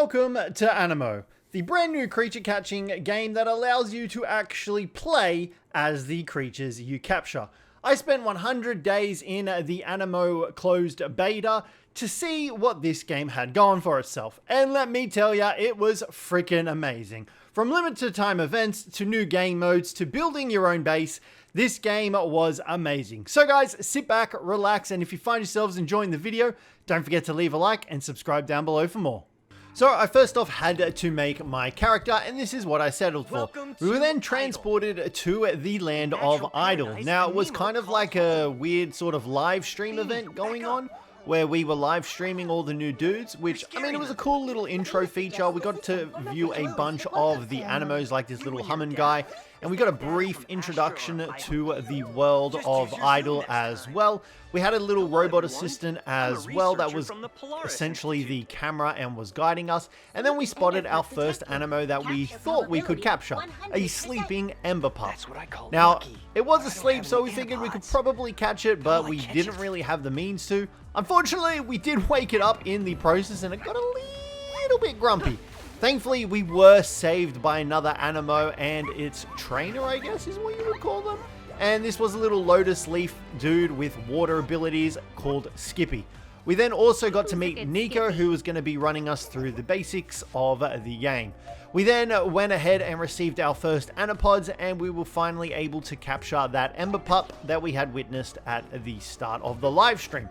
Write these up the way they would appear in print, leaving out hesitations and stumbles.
Welcome to Aniimo, the brand new creature catching game that allows you to actually play as the creatures you capture. I spent 100 days in the Aniimo closed beta to see what this game had going for itself, and let me tell ya, it was freaking amazing. From limited time events to new game modes to building your own base, this game was amazing. So guys, sit back, relax, and if you find yourselves enjoying the video, don't forget to leave a like and subscribe down below for more. So I first off had to make my character, and this is what I settled for. We were then transported to the land of Idle. Now it was kind of like a weird sort of live stream event going on, where we were live streaming all the new dudes, which, I mean, it was a cool little intro feature. We got to view a bunch of the Animos, like this little humming guy, and we got a brief introduction to the world of Idle as well. We had a little robot assistant as well that was essentially the camera and was guiding us, and then we spotted our first Animo that we thought we could capture, a sleeping ember pup. Now, it was asleep, so we figured we could probably catch it, but we didn't really have the means to. Unfortunately, we did wake it up in the process, and it got a little bit grumpy. Thankfully, we were saved by another Animo and its trainer, I guess is what you would call them. And this was a little lotus leaf dude with water abilities called Skippy. We then also got to meet Nico, who was going to be running us through the basics of the game. We then went ahead and received our first Anipods, and we were finally able to capture that Ember Pup that we had witnessed at the start of the live stream.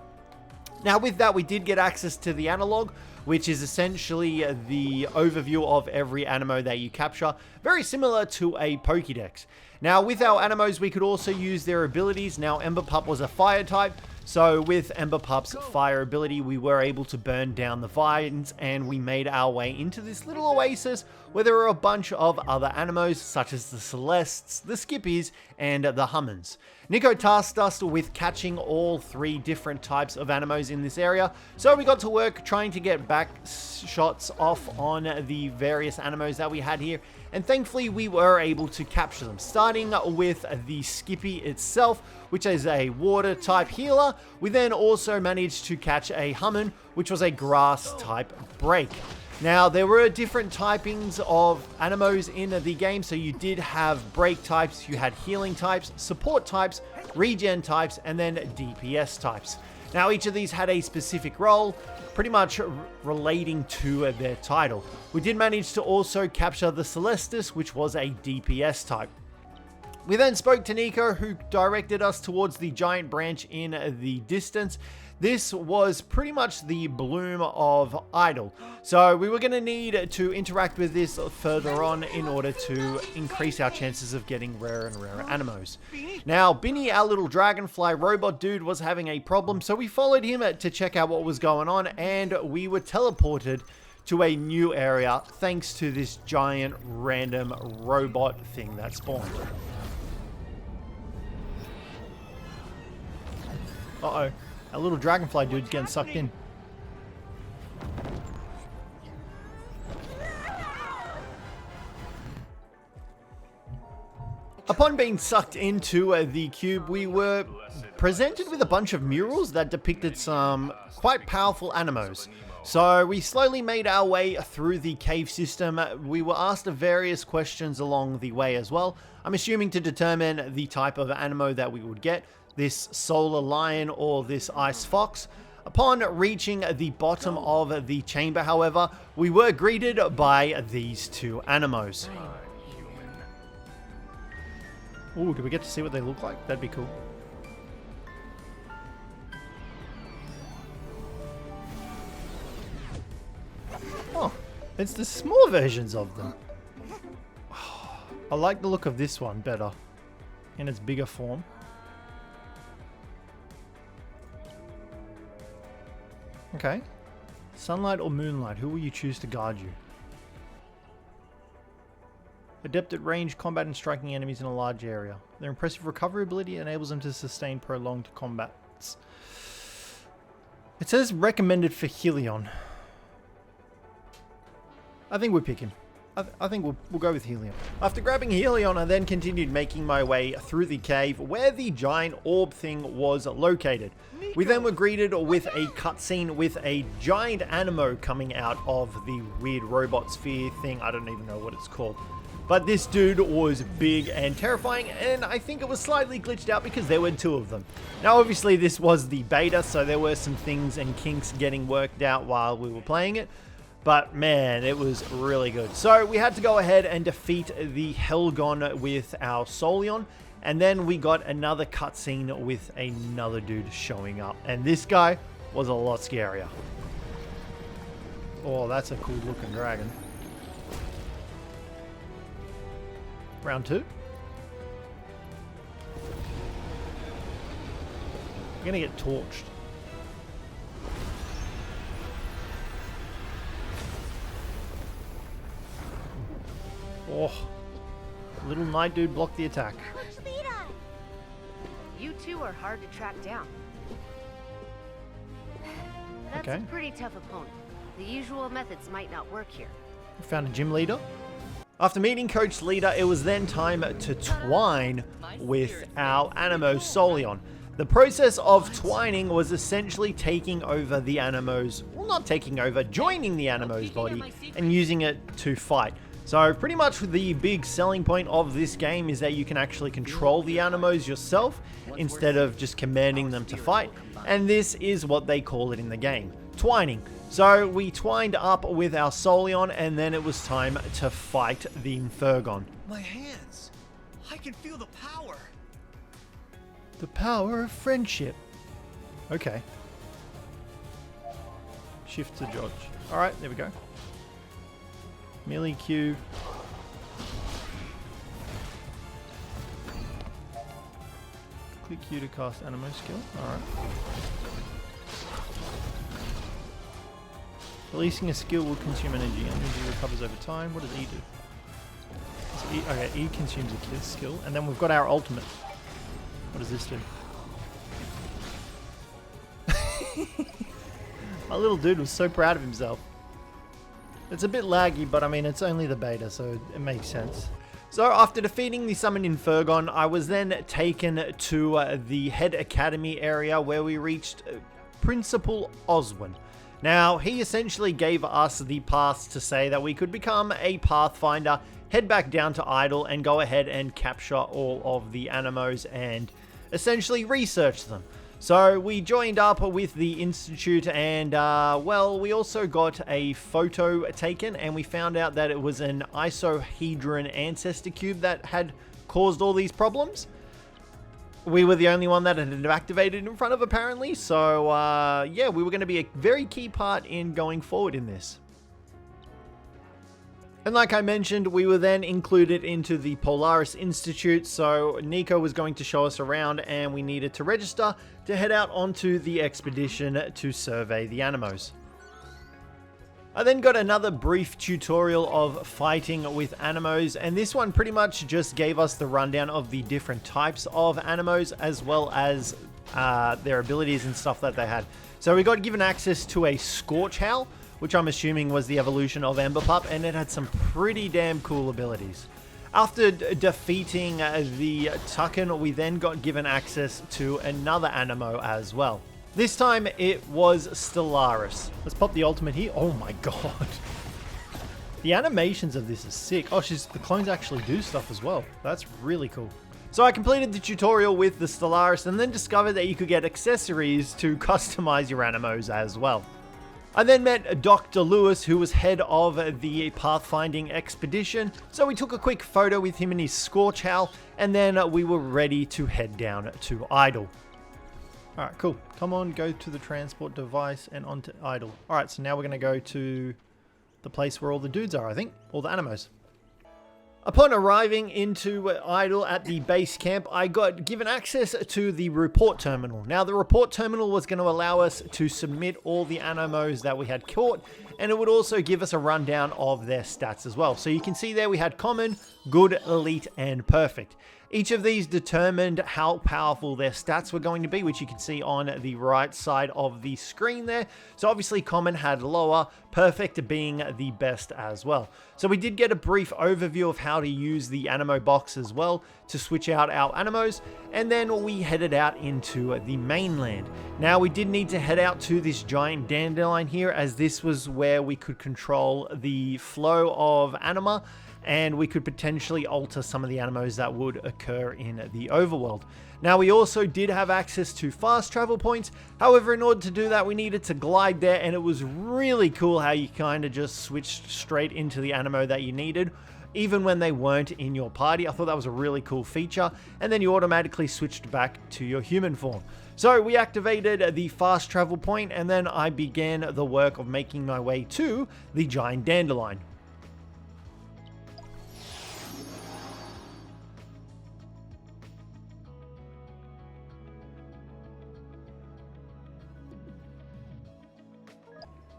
Now with that, we did get access to the analog, which is essentially the overview of every Animo that you capture, very similar to a Pokédex. Now with our Animos, we could also use their abilities. Now Ember Pup was a fire type, so with Ember Pup's fire ability, we were able to burn down the vines, and we made our way into this little oasis where there were a bunch of other Animos, such as the Celestes, the Skippies, and the Hummins. Nico tasked us with catching all three different types of Animos in this area, so we got to work trying to get back shots off on the various Animos that we had here, and thankfully we were able to capture them, starting with the Skippy itself, which is a water type healer. We then also managed to catch a Hummin, which was a grass type break. Now, there were different typings of Animos in the game, so you did have break types, you had healing types, support types, regen types, and then DPS types. Now, each of these had a specific role, pretty much relating to their title. We did manage to also capture the Celestes, which was a DPS type. We then spoke to Nico, who directed us towards the giant branch in the distance. This was pretty much the bloom of Idle. So we were going to need to interact with this further on in order to increase our chances of getting rarer and rarer Animos. Now, Binny, our little dragonfly robot dude, was having a problem, so we followed him to check out what was going on, and we were teleported to a new area thanks to this giant random robot thing that spawned. Uh-oh. Our little dragonfly dude's getting sucked in. Upon being sucked into the cube, we were presented with a bunch of murals that depicted some quite powerful Animos. So we slowly made our way through the cave system. We were asked various questions along the way as well. I'm assuming to determine the type of Animo that we would get. This solar lion or this ice fox. Upon reaching the bottom of the chamber, however, we were greeted by these two Animos. Ooh, do we get to see what they look like? That'd be cool. Oh, it's the small versions of them. I like the look of this one better in its bigger form. Okay. Sunlight or moonlight? Who will you choose to guard you? Adept at range, combat, and striking enemies in a large area. Their impressive recovery ability enables them to sustain prolonged combats. It says recommended for Helion. I think we pick him. I think we'll go with Helion. After grabbing Helion, I then continued making my way through the cave where the giant orb thing was located. We then were greeted with a cutscene with a giant Aniimo coming out of the weird robot sphere thing. I don't even know what it's called. But this dude was big and terrifying, and I think it was slightly glitched out because there were 2 of them. Now obviously this was the beta, so there were some things and kinks getting worked out while we were playing it. But man, it was really good. So we had to go ahead and defeat the Helgon with our Solion. And then we got another cutscene with another dude showing up. And this guy was a lot scarier. Oh, that's a cool looking dragon. Round 2. We're gonna get torched. Oh, little knight dude blocked the attack. You two are hard to track down. That's Okay. a pretty tough opponent. The usual methods might not work here. We found a gym leader. After meeting Coach Leader, it was then time to twine with our Aniimo Solion. The process of twining was essentially taking over the Animo's, well, not taking over, joining the Animo's body and using it to fight. So pretty much the big selling point of this game is that you can actually control the Animos yourself instead of just commanding them to fight. And this is what they call it in the game, twining. So we twined up with our Solion, and then it was time to fight the Infergon. My hands! I can feel the power! The power of friendship. Okay. Shift to dodge. Alright, there we go. Melee Q. Click Q to cast Aniimo skill. Alright. Releasing a skill will consume energy. Energy recovers over time. What does E do? So E, okay, E consumes a kiss skill. And then we've got our ultimate. What does this do? My little dude was so proud of himself. It's a bit laggy, but I mean, it's only the beta, so it makes sense. So after defeating the summoned Infergon, I was then taken to the head academy area where we reached Principal Oswin. Now, he essentially gave us the pass to say that we could become a Pathfinder, head back down to Idle, and go ahead and capture all of the Animos and essentially research them. So we joined up with the Institute and, well, we also got a photo taken and we found out that it was an isohedron ancestor cube that had caused all these problems. We were the only one that had activated in front of, apparently. So, yeah, we were going to be a very key part in going forward in this. And like I mentioned, we were then included into the Polaris Institute, so Nico was going to show us around and we needed to register to head out onto the expedition to survey the Animos. I then got another brief tutorial of fighting with Animos, and this one pretty much just gave us the rundown of the different types of Animos as well as their abilities and stuff that they had. So we got given access to a Scorch Howl, which I'm assuming was the evolution of Ember Pup, and it had some pretty damn cool abilities. After defeating the Tucken, we then got given access to another Aniimo as well. This time it was Stellaris. Let's pop the ultimate here. Oh my god. The animations of this is sick. Oh, the clones actually do stuff as well. That's really cool. So I completed the tutorial with the Stellaris and then discovered that you could get accessories to customize your Animos as well. I then met Dr. Lewis, who was head of the pathfinding expedition, so we took a quick photo with him in his Scorch Howl, and then we were ready to head down to Idle. Alright, cool. Come on, go to the transport device and onto Idle. Alright, so now we're going to go to the place where all the dudes are, I think. All the Animos. Upon arriving into Idle at the base camp, I got given access to the report terminal. Now, the report terminal was going to allow us to submit all the Animos that we had caught and it would also give us a rundown of their stats as well. So you can see there we had common, good, elite, and perfect. Each of these determined how powerful their stats were going to be, which you can see on the right side of the screen there. So obviously common had lower, perfect being the best as well. So we did get a brief overview of how to use the Aniimo box as well to switch out our Animos, and then we headed out into the mainland. Now we did need to head out to this giant dandelion here, as this was where we could control the flow of anima, and we could potentially alter some of the Animos that would occur in the overworld. Now we also did have access to fast travel points, however in order to do that we needed to glide there, and it was really cool how you kind of just switched straight into the Animo that you needed, even when they weren't in your party. I thought that was a really cool feature, and then you automatically switched back to your human form. So we activated the fast travel point, and then I began the work of making my way to the giant dandelion.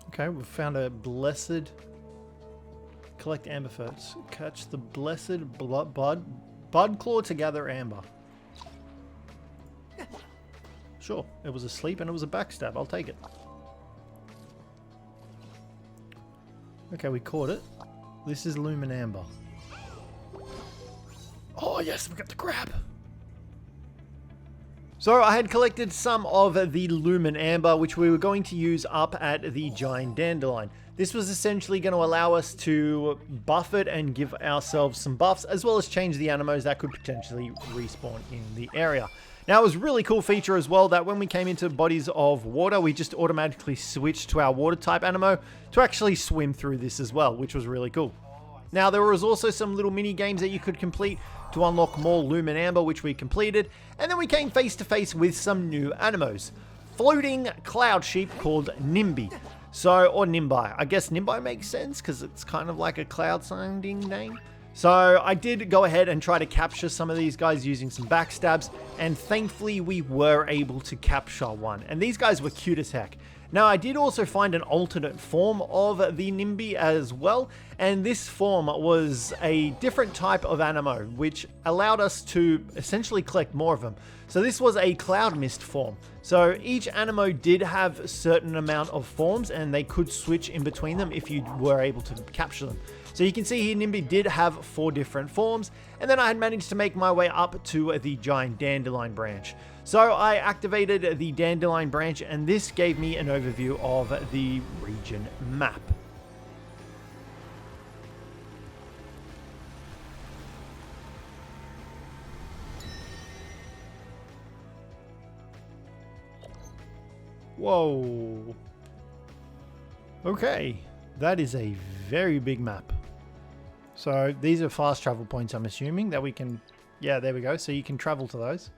Okay, we've found a blessed. Collect amber ferns. Catch the blessed bud claw to gather amber. Sure, it was a sleep and it was a backstab. I'll take it. Okay, we caught it. This is lumen amber. Oh yes, we got the crab. So I had collected some of the lumen amber, which we were going to use up at the giant dandelion. This was essentially going to allow us to buff it and give ourselves some buffs, as well as change the Animos that could potentially respawn in the area. Now it was a really cool feature as well that when we came into bodies of water, we just automatically switched to our water type Animo to actually swim through this as well, which was really cool. Now there was also some little mini games that you could complete to unlock more lumen amber, which we completed, and then we came face to face with some new Animos. Floating cloud sheep called Nimby. Or Nimbi. I guess Nimbi makes sense because it's kind of like a cloud sounding name. So I did go ahead and try to capture some of these guys using some backstabs, and thankfully we were able to capture one. And these guys were cute as heck. Now I did also find an alternate form of the Nimby as well, and this form was a different type of Animo, which allowed us to essentially collect more of them. So this was a cloud mist form. So each Animo did have a certain amount of forms, and they could switch in between them if you were able to capture them. So you can see here Nimby did have 4 different forms, and then I had managed to make my way up to the giant dandelion branch. So I activated the dandelion branch, and this gave me an overview of the region map. Whoa. Okay, that is a very big map. So these are fast travel points, I'm assuming, that we can... Yeah, there we go. So you can travel to those.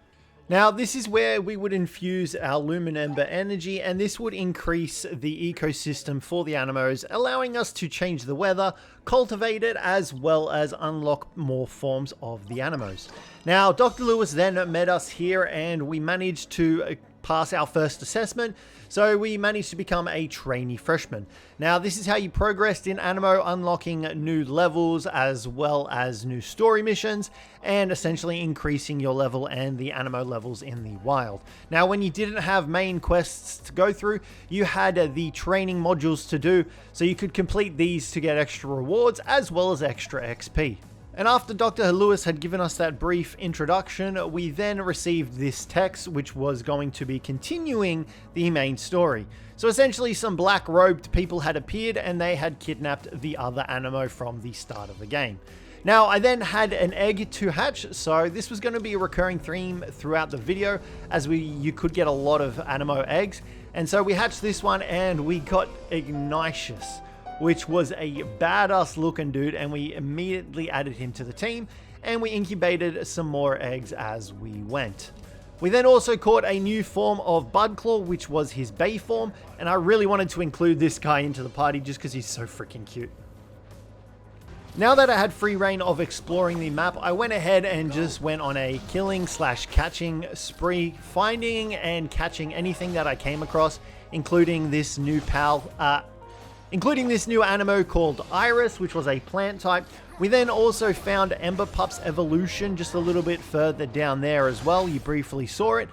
Now, this is where we would infuse our Lumen Ember energy, and this would increase the ecosystem for the Animos, allowing us to change the weather, cultivate it, as well as unlock more forms of the Animos. Now, Dr. Lewis then met us here, and we managed to pass our first assessment, so we managed to become a trainee freshman. Now, this is how you progressed in Animo, unlocking new levels as well as new story missions, and essentially increasing your level and the Animo levels in the wild. Now, when you didn't have main quests to go through, you had the training modules to do, so you could complete these to get extra rewards as well as extra XP. And after Dr. Lewis had given us that brief introduction, we then received this text, which was going to be continuing the main story. So essentially some black-robed people had appeared and they had kidnapped the other Animo from the start of the game. Now, I then had an egg to hatch, so this was going to be a recurring theme throughout the video, as you could get a lot of Animo eggs. And so we hatched this one and we got Ignatius, which was a badass looking dude, and we immediately added him to the team, and we incubated some more eggs as we went. We then also caught a new form of Budclaw, which was his Bay form, and I really wanted to include this guy into the party just because he's so freaking cute. Now that I had free reign of exploring the map, I went ahead and just went on a killing/catching spree, finding and catching anything that I came across, including this new pal, including this new Aniimo called Iris, which was a plant type. We then also found Ember Pup's evolution just a little bit further down there as well. You briefly saw it.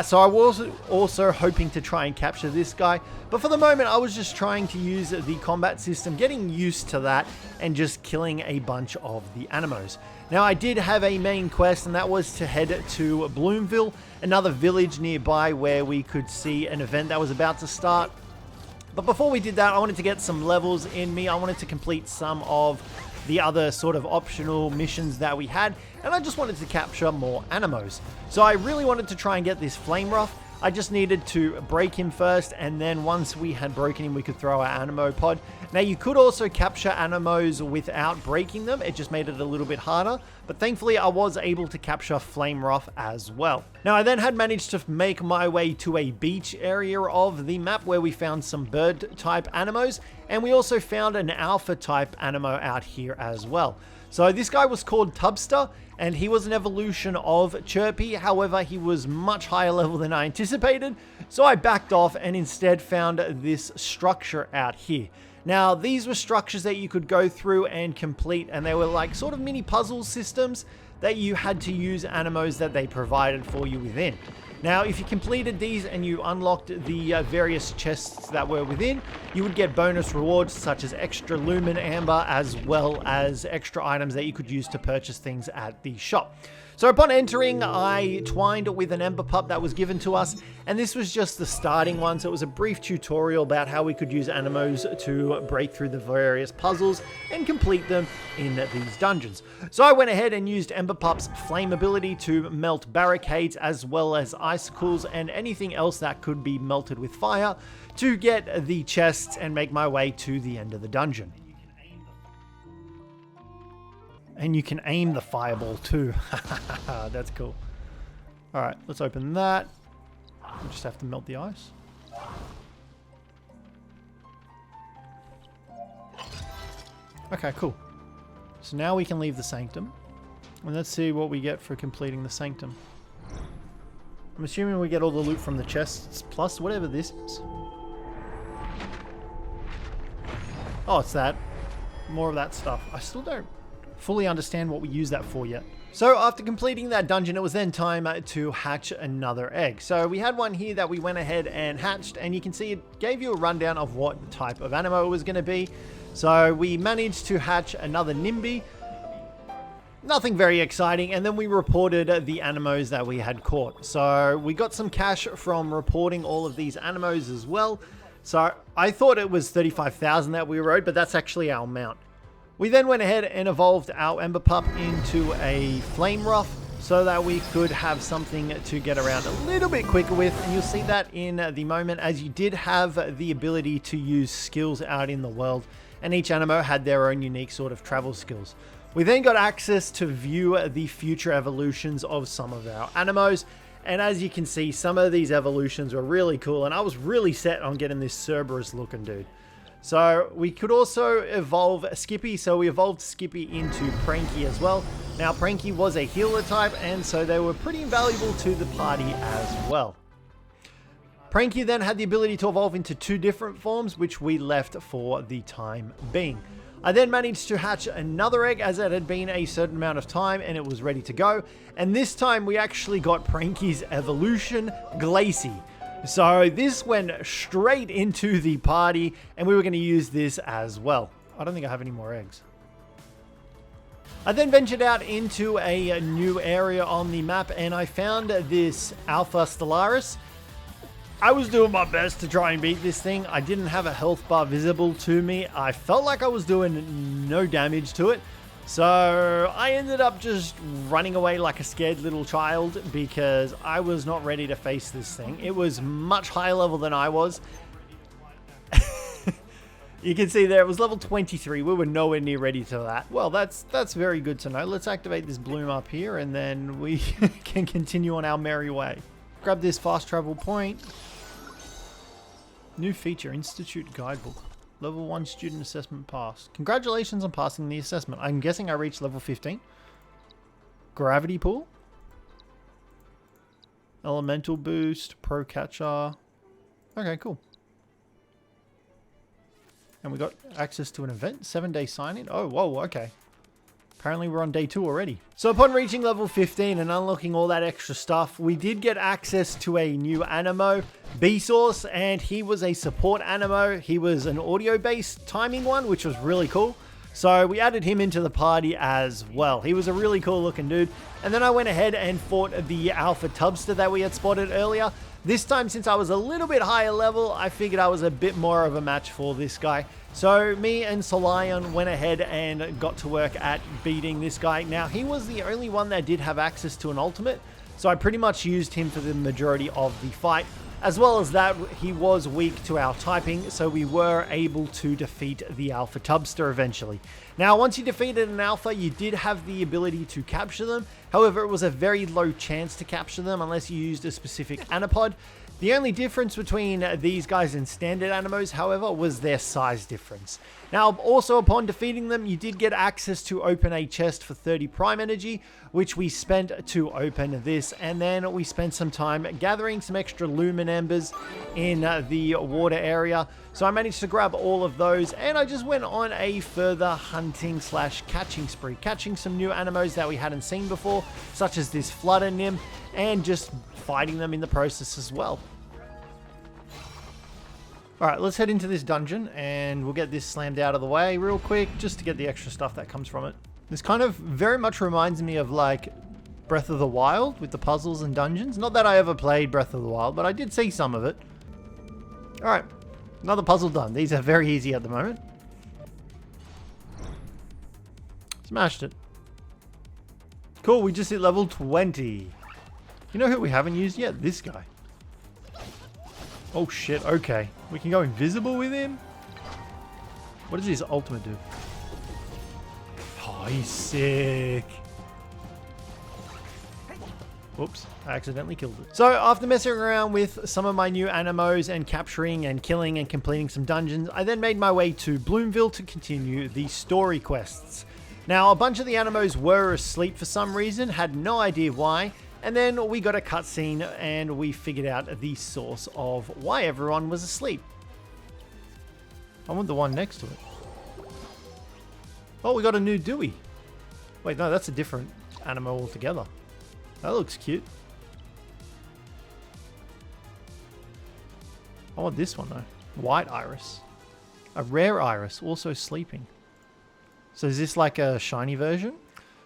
So I was also hoping to try and capture this guy, but for the moment I was just trying to use the combat system, getting used to that, and just killing a bunch of the Animos. Now I did have a main quest, and that was to head to Bloomville, another village nearby where we could see an event that was about to start. But before we did that, I wanted to get some levels in me. I wanted to complete some of the other sort of optional missions that we had, and I just wanted to capture more Animos. So I really wanted to try and get this Flame Ruff. I just needed to break him first, and then once we had broken him, we could throw our Aniimo pod. Now you could also capture Animos without breaking them. It just made it a little bit harder, but thankfully I was able to capture Flame Ruff as well. Now I then had managed to make my way to a beach area of the map where we found some bird type Animos, and we also found an alpha type Aniimo out here as well. So this guy was called Tubster, and he was an evolution of Chirpy. However, he was much higher level than I anticipated, so I backed off and instead found this structure out here. Now, these were structures that you could go through and complete, and they were like sort of mini puzzle systems that you had to use Animos that they provided for you within. Now, if you completed these and you unlocked the various chests that were within, you would get bonus rewards such as extra lumen amber, as well as extra items that you could use to purchase things at the shop. So upon entering, I twined with an Ember Pup that was given to us, and this was just the starting one. So it was a brief tutorial about how we could use Animos to break through the various puzzles and complete them in these dungeons. So I went ahead and used Ember Pup's flame ability to melt barricades, as well as icicles and anything else that could be melted with fire, to get the chests and make my way to the end of the dungeon. And you can aim the fireball too. That's cool. Alright, let's open that. We just have to melt the ice. Okay, cool. So now we can leave the sanctum. And let's see what we get for completing the sanctum. I'm assuming we get all the loot from the chests plus whatever this is. Oh, it's that. More of that stuff. I still don't fully understand what we use that for yet. So after completing that dungeon, it was then time to hatch another egg. So we had one here that we went ahead and hatched, and you can see it gave you a rundown of what type of Aniimo it was going to be. So we managed to hatch another Nimby. Nothing very exciting, and then we reported the Animos that we had caught. So we got some cash from reporting all of these Animos as well. So I thought it was 35,000 that we rode, but that's actually our amount. We then went ahead and evolved our Ember Pup into a Flame Ruff so that we could have something to get around a little bit quicker with, and you'll see that in the moment, as you did have the ability to use skills out in the world, and each Aniimo had their own unique sort of travel skills. We then got access to view the future evolutions of some of our Animos, and as you can see, some of these evolutions were really cool, and I was really set on getting this Cerberus looking dude. So we could also evolve Skippy, so we evolved Skippy into Pranky as well. Now Pranky was a healer type, and so they were pretty invaluable to the party as well. Pranky then had the ability to evolve into 2 different forms, which we left for the time being. I then managed to hatch another egg, as it had been a certain amount of time and it was ready to go. And this time we actually got Pranky's evolution, Glacy. So this went straight into the party, and we were going to use this as well. I don't think I have any more eggs. I then ventured out into a new area on the map, and I found this Alpha Stellaris. I was doing my best to try and beat this thing. I didn't have a health bar visible to me. I felt like I was doing no damage to it. So I ended up just running away like a scared little child because I was not ready to face this thing. It was much higher level than I was. You can see there it was level 23. We were nowhere near ready to that. Well, that's very good to know. Let's activate this bloom up here, and then we can continue on our merry way. Grab this fast travel point. New feature, Institute Guidebook. Level 1 student assessment passed. Congratulations on passing the assessment. I'm guessing I reached level 15. Gravity pool. Elemental boost. Pro catcher. Okay, cool. And we got access to an event. 7-day sign-in. Oh, whoa, okay. Apparently we're on day 2 already. So upon reaching level 15 and unlocking all that extra stuff, we did get access to a new Aniimo, B-Source, and he was a support Aniimo. He was an audio-based timing one, which was really cool. So we added him into the party as well. He was a really cool looking dude. And then I went ahead and fought the Alpha Tubster that we had spotted earlier. This time, since I was a little bit higher level, I figured I was a bit more of a match for this guy. So me and Solion went ahead and got to work at beating this guy. Now, he was the only one that did have access to an ultimate, so I pretty much used him for the majority of the fight. As well as that, he was weak to our typing, so we were able to defeat the Alpha Tubster eventually. Now, once you defeated an Alpha, you did have the ability to capture them. However, it was a very low chance to capture them unless you used a specific Anipod. The only difference between these guys and standard Animos, however, was their size difference. Now, also upon defeating them, you did get access to open a chest for 30 Prime Energy, which we spent to open this, and then we spent some time gathering some extra Lumen Embers in the water area. So I managed to grab all of those, and I just went on a further hunting / catching spree, catching some new Animos that we hadn't seen before, such as this Flutter Nymph, and just fighting them in the process as well. Alright, let's head into this dungeon and we'll get this slammed out of the way real quick just to get the extra stuff that comes from it. This kind of very much reminds me of like Breath of the Wild with the puzzles and dungeons. Not that I ever played Breath of the Wild, but I did see some of it. Alright, another puzzle done. These are very easy at the moment. Smashed it. Cool, we just hit level 20. You know who we haven't used yet? This guy. Oh shit, okay. We can go invisible with him? What does his ultimate do? Oh, he's sick. Whoops, I accidentally killed it. So after messing around with some of my new Animos and capturing and killing and completing some dungeons, I then made my way to Bloomville to continue the story quests. Now, a bunch of the Animos were asleep for some reason, had no idea why. And then we got a cutscene and we figured out the source of why everyone was asleep. I want the one next to it. Oh, we got a new Dewey. Wait, no, that's a different Aniimo altogether. That looks cute. I want this one though. White Iris. A rare Iris, also sleeping. So is this like a shiny version?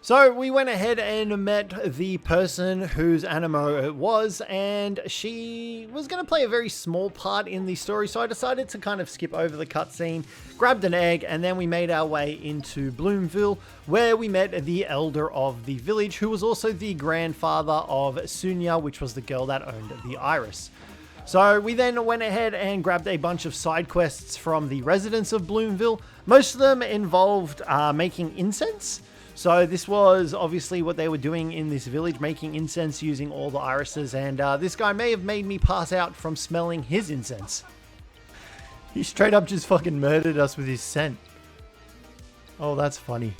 So we went ahead and met the person whose Aniimo it was, and she was going to play a very small part in the story, so I decided to kind of skip over the cutscene, grabbed an egg, and then we made our way into Bloomville, where we met the elder of the village, who was also the grandfather of Sunya, which was the girl that owned the Iris. So we then went ahead and grabbed a bunch of side quests from the residents of Bloomville. Most of them involved making incense. So this was obviously what they were doing in this village, making incense using all the irises, and this guy may have made me pass out from smelling his incense. He straight up just fucking murdered us with his scent. Oh, that's funny.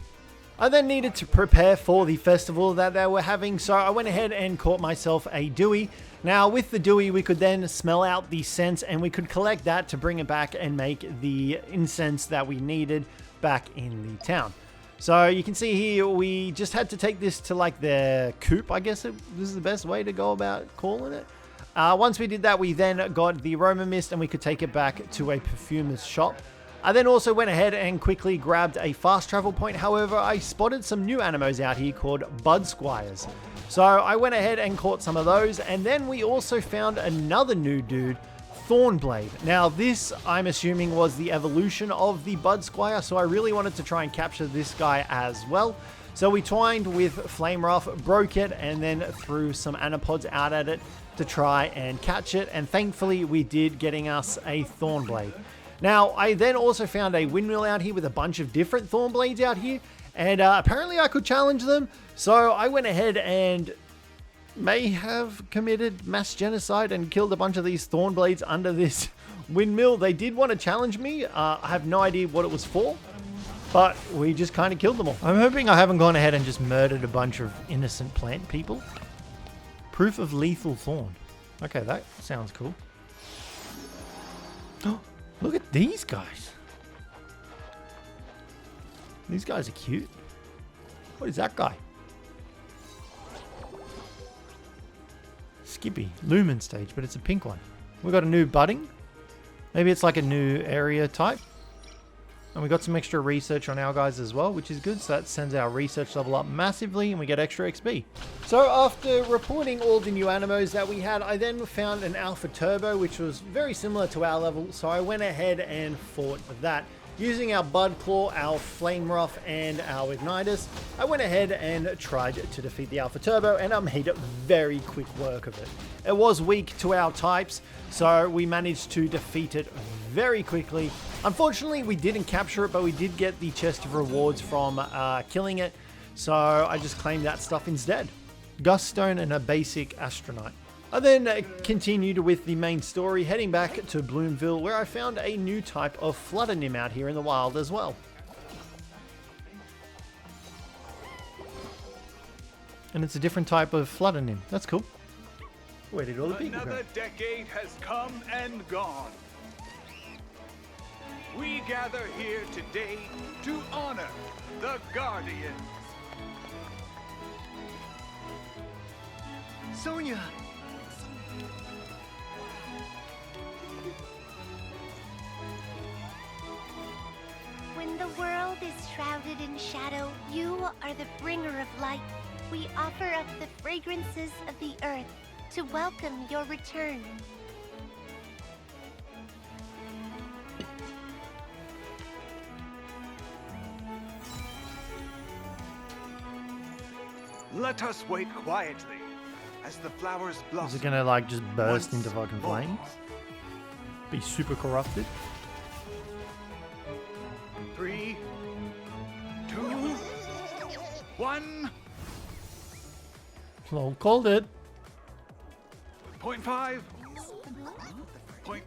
I then needed to prepare for the festival that they were having, so I went ahead and caught myself a Dewey. Now with the Dewey, we could then smell out the scents and we could collect that to bring it back and make the incense that we needed back in the town. So you can see here, we just had to take this to like the coop, I guess this is the best way to go about calling it. Once we did that, we then got the aroma mist and we could take it back to a perfumer's shop. I then also went ahead and quickly grabbed a fast travel point. However, I spotted some new Animos out here called Bud Squires. So I went ahead and caught some of those, and then we also found another new dude, Thornblade. Now this, I'm assuming, was the evolution of the Bud Squire, so I really wanted to try and capture this guy as well. So we twined with Flame Ruff, broke it, and then threw some Anipods out at it to try and catch it, and thankfully we did, getting us a Thornblade. Now I then also found a windmill out here with a bunch of different Thornblades out here, and apparently I could challenge them, so I went ahead and may have committed mass genocide and killed a bunch of these Thornblades under this windmill. They did want to challenge me. I have no idea what it was for, but we just kind of killed them all. I'm hoping I haven't gone ahead and just murdered a bunch of innocent plant people. Proof of lethal thorn. Okay, that sounds cool. Oh, look at these guys. These guys are cute. What is that guy? Skippy. Lumen stage, but it's a pink one. We got a new budding. Maybe it's like a new area type. And we got some extra research on our guys as well, which is good. So that sends our research level up massively and we get extra XP. So after reporting all the new Animos that we had, I then found an Alpha Turbo, which was very similar to our level. So I went ahead and fought that. Using our Bud Claw, our Flame Ruff, and our Ignitus, I went ahead and tried to defeat the Alpha Turbo, and I made very quick work of it. It was weak to our types, so we managed to defeat it very quickly. Unfortunately, we didn't capture it, but we did get the chest of rewards from killing it, so I just claimed that stuff instead. Guststone and a basic Astronaut. I then continued with the main story, heading back to Bloomville, where I found a new type of Flutter out here in the wild as well. And it's a different type of Flutter. That's cool. Where did all the people go? Another decade has come and gone. We gather here today to honor the Guardians. Sonia! When the world is shrouded in shadow, you are the bringer of light. We offer up the fragrances of the earth to welcome your return. Let us wait quietly as the flowers blossom. Is it gonna like just burst once into fucking more. flames? Be super corrupted? 3, 2, 1. Well, called it. 0.5. 0.4.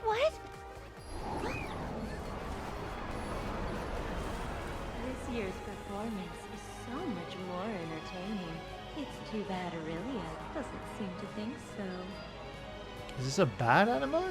What? This year's performance is so much more entertaining. It's too bad Aurelia doesn't seem to think so. Is this a bad Animo?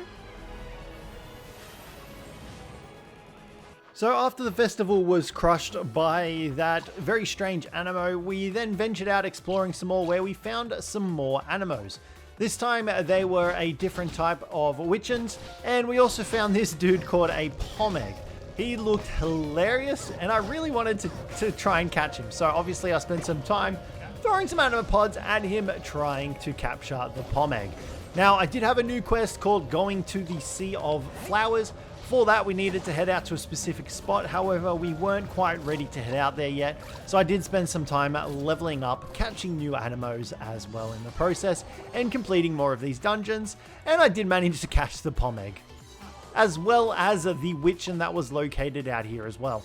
So after the festival was crushed by that very strange Animo, we then ventured out exploring some more, where we found some more Animos. This time they were a different type of Witchens, and we also found this dude called a Pomeg. He looked hilarious, and I really wanted to try and catch him. So obviously I spent some time throwing some Animo pods at him, trying to capture the Pomeg. Now, I did have a new quest called Going to the Sea of Flowers. For that, we needed to head out to a specific spot. However, we weren't quite ready to head out there yet. So I did spend some time leveling up, catching new Animos as well in the process, and completing more of these dungeons. And I did manage to catch the Pomeg, as well as the Witchen that was located out here as well.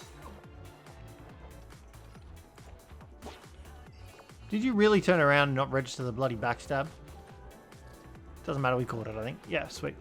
Did you really turn around and not register the bloody backstab? Doesn't matter, we caught it, I think. Yeah, sweet.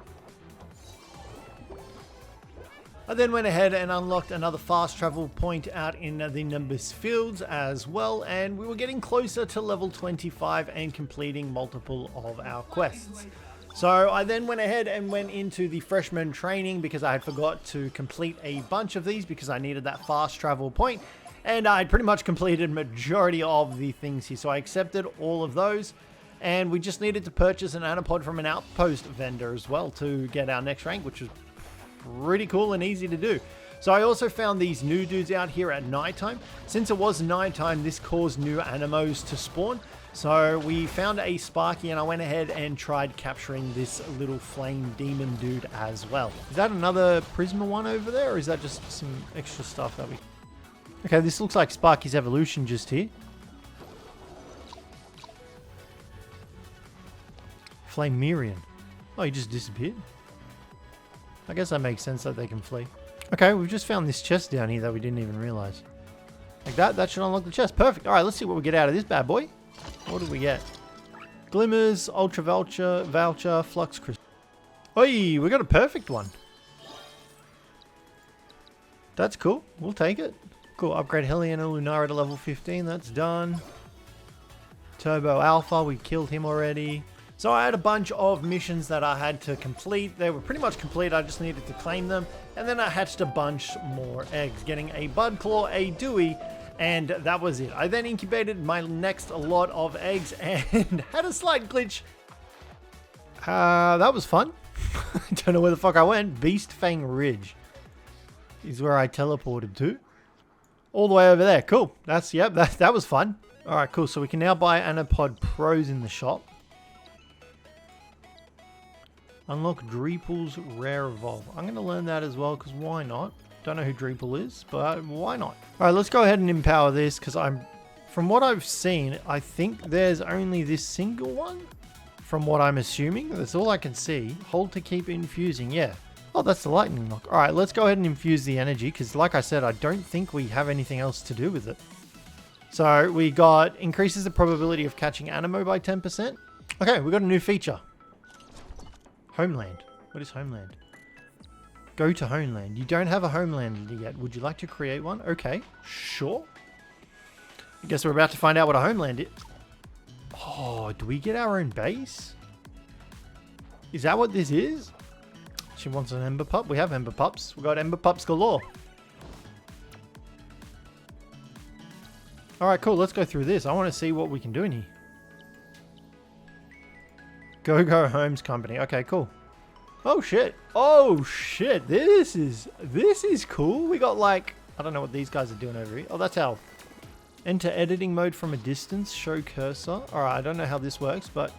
I then went ahead and unlocked another fast travel point out in the Nimbus Fields as well, and we were getting closer to level 25 and completing multiple of our quests. So I then went ahead and went into the freshman training because I had forgot to complete a bunch of these because I needed that fast travel point, and I'd pretty much completed majority of the things here. So I accepted all of those, and we just needed to purchase an Anapod from an outpost vendor as well to get our next rank, which was pretty cool and easy to do. So I also found these new dudes out here at nighttime. Since it was nighttime, this caused new Animos to spawn. So we found a Sparky, and I went ahead and tried capturing this little flame demon dude as well. Is that another Prisma one over there, or is that just some extra stuff that we... Okay, this looks like Sparky's evolution just here. Flamerian. Oh, he just disappeared. I guess that makes sense that they can flee. Okay, we've just found this chest down here that we didn't even realize. Like that, that should unlock the chest. Perfect. All right, let's see what we get out of this bad boy. What did we get? Glimmers, Ultra Voucher, Flux Crystal. Oi, we got a perfect one. That's cool. We'll take it. Cool. Upgrade Hellion and Lunara to level 15. That's done. Turbo Alpha, we killed him already. So I had a bunch of missions that I had to complete. They were pretty much complete. I just needed to claim them. And then I hatched a bunch more eggs, getting a bud claw, a dewey, and that was it. I then incubated my next lot of eggs and had a slight glitch. That was fun. I don't know where the fuck I went. Beast Fang Ridge is where I teleported to. All the way over there. Cool. Yep, that was fun. All right, cool. So we can now buy Anapod Pros in the shop. Unlock Dreeple's Rare Evolve. I'm going to learn that as well, because why not? Don't know who Dreeple is, but why not? Alright, let's go ahead and empower this, because from what I've seen, I think there's only this single one, from what I'm assuming. That's all I can see. Hold to keep infusing, yeah. Oh, that's the lightning knock. Alright, let's go ahead and infuse the energy, because like I said, I don't think we have anything else to do with it. So, we got increases the probability of catching Aniimo by 10%. Okay, we got a new feature. Homeland. What is Homeland? Go to Homeland. You don't have a Homeland yet. Would you like to create one? Okay, sure. I guess we're about to find out what a Homeland is. Oh, do we get our own base? Is that what this is? She wants an Ember Pup. We have Ember Pups. We got Ember Pups galore. Alright, cool. Let's go through this. I want to see what we can do in here. Go Homes Company. Okay, cool. Oh shit. Oh shit. This is cool. We got like, I don't know what these guys are doing over here. Oh, that's how. Enter editing mode from a distance. Show cursor. Alright, I don't know how this works, but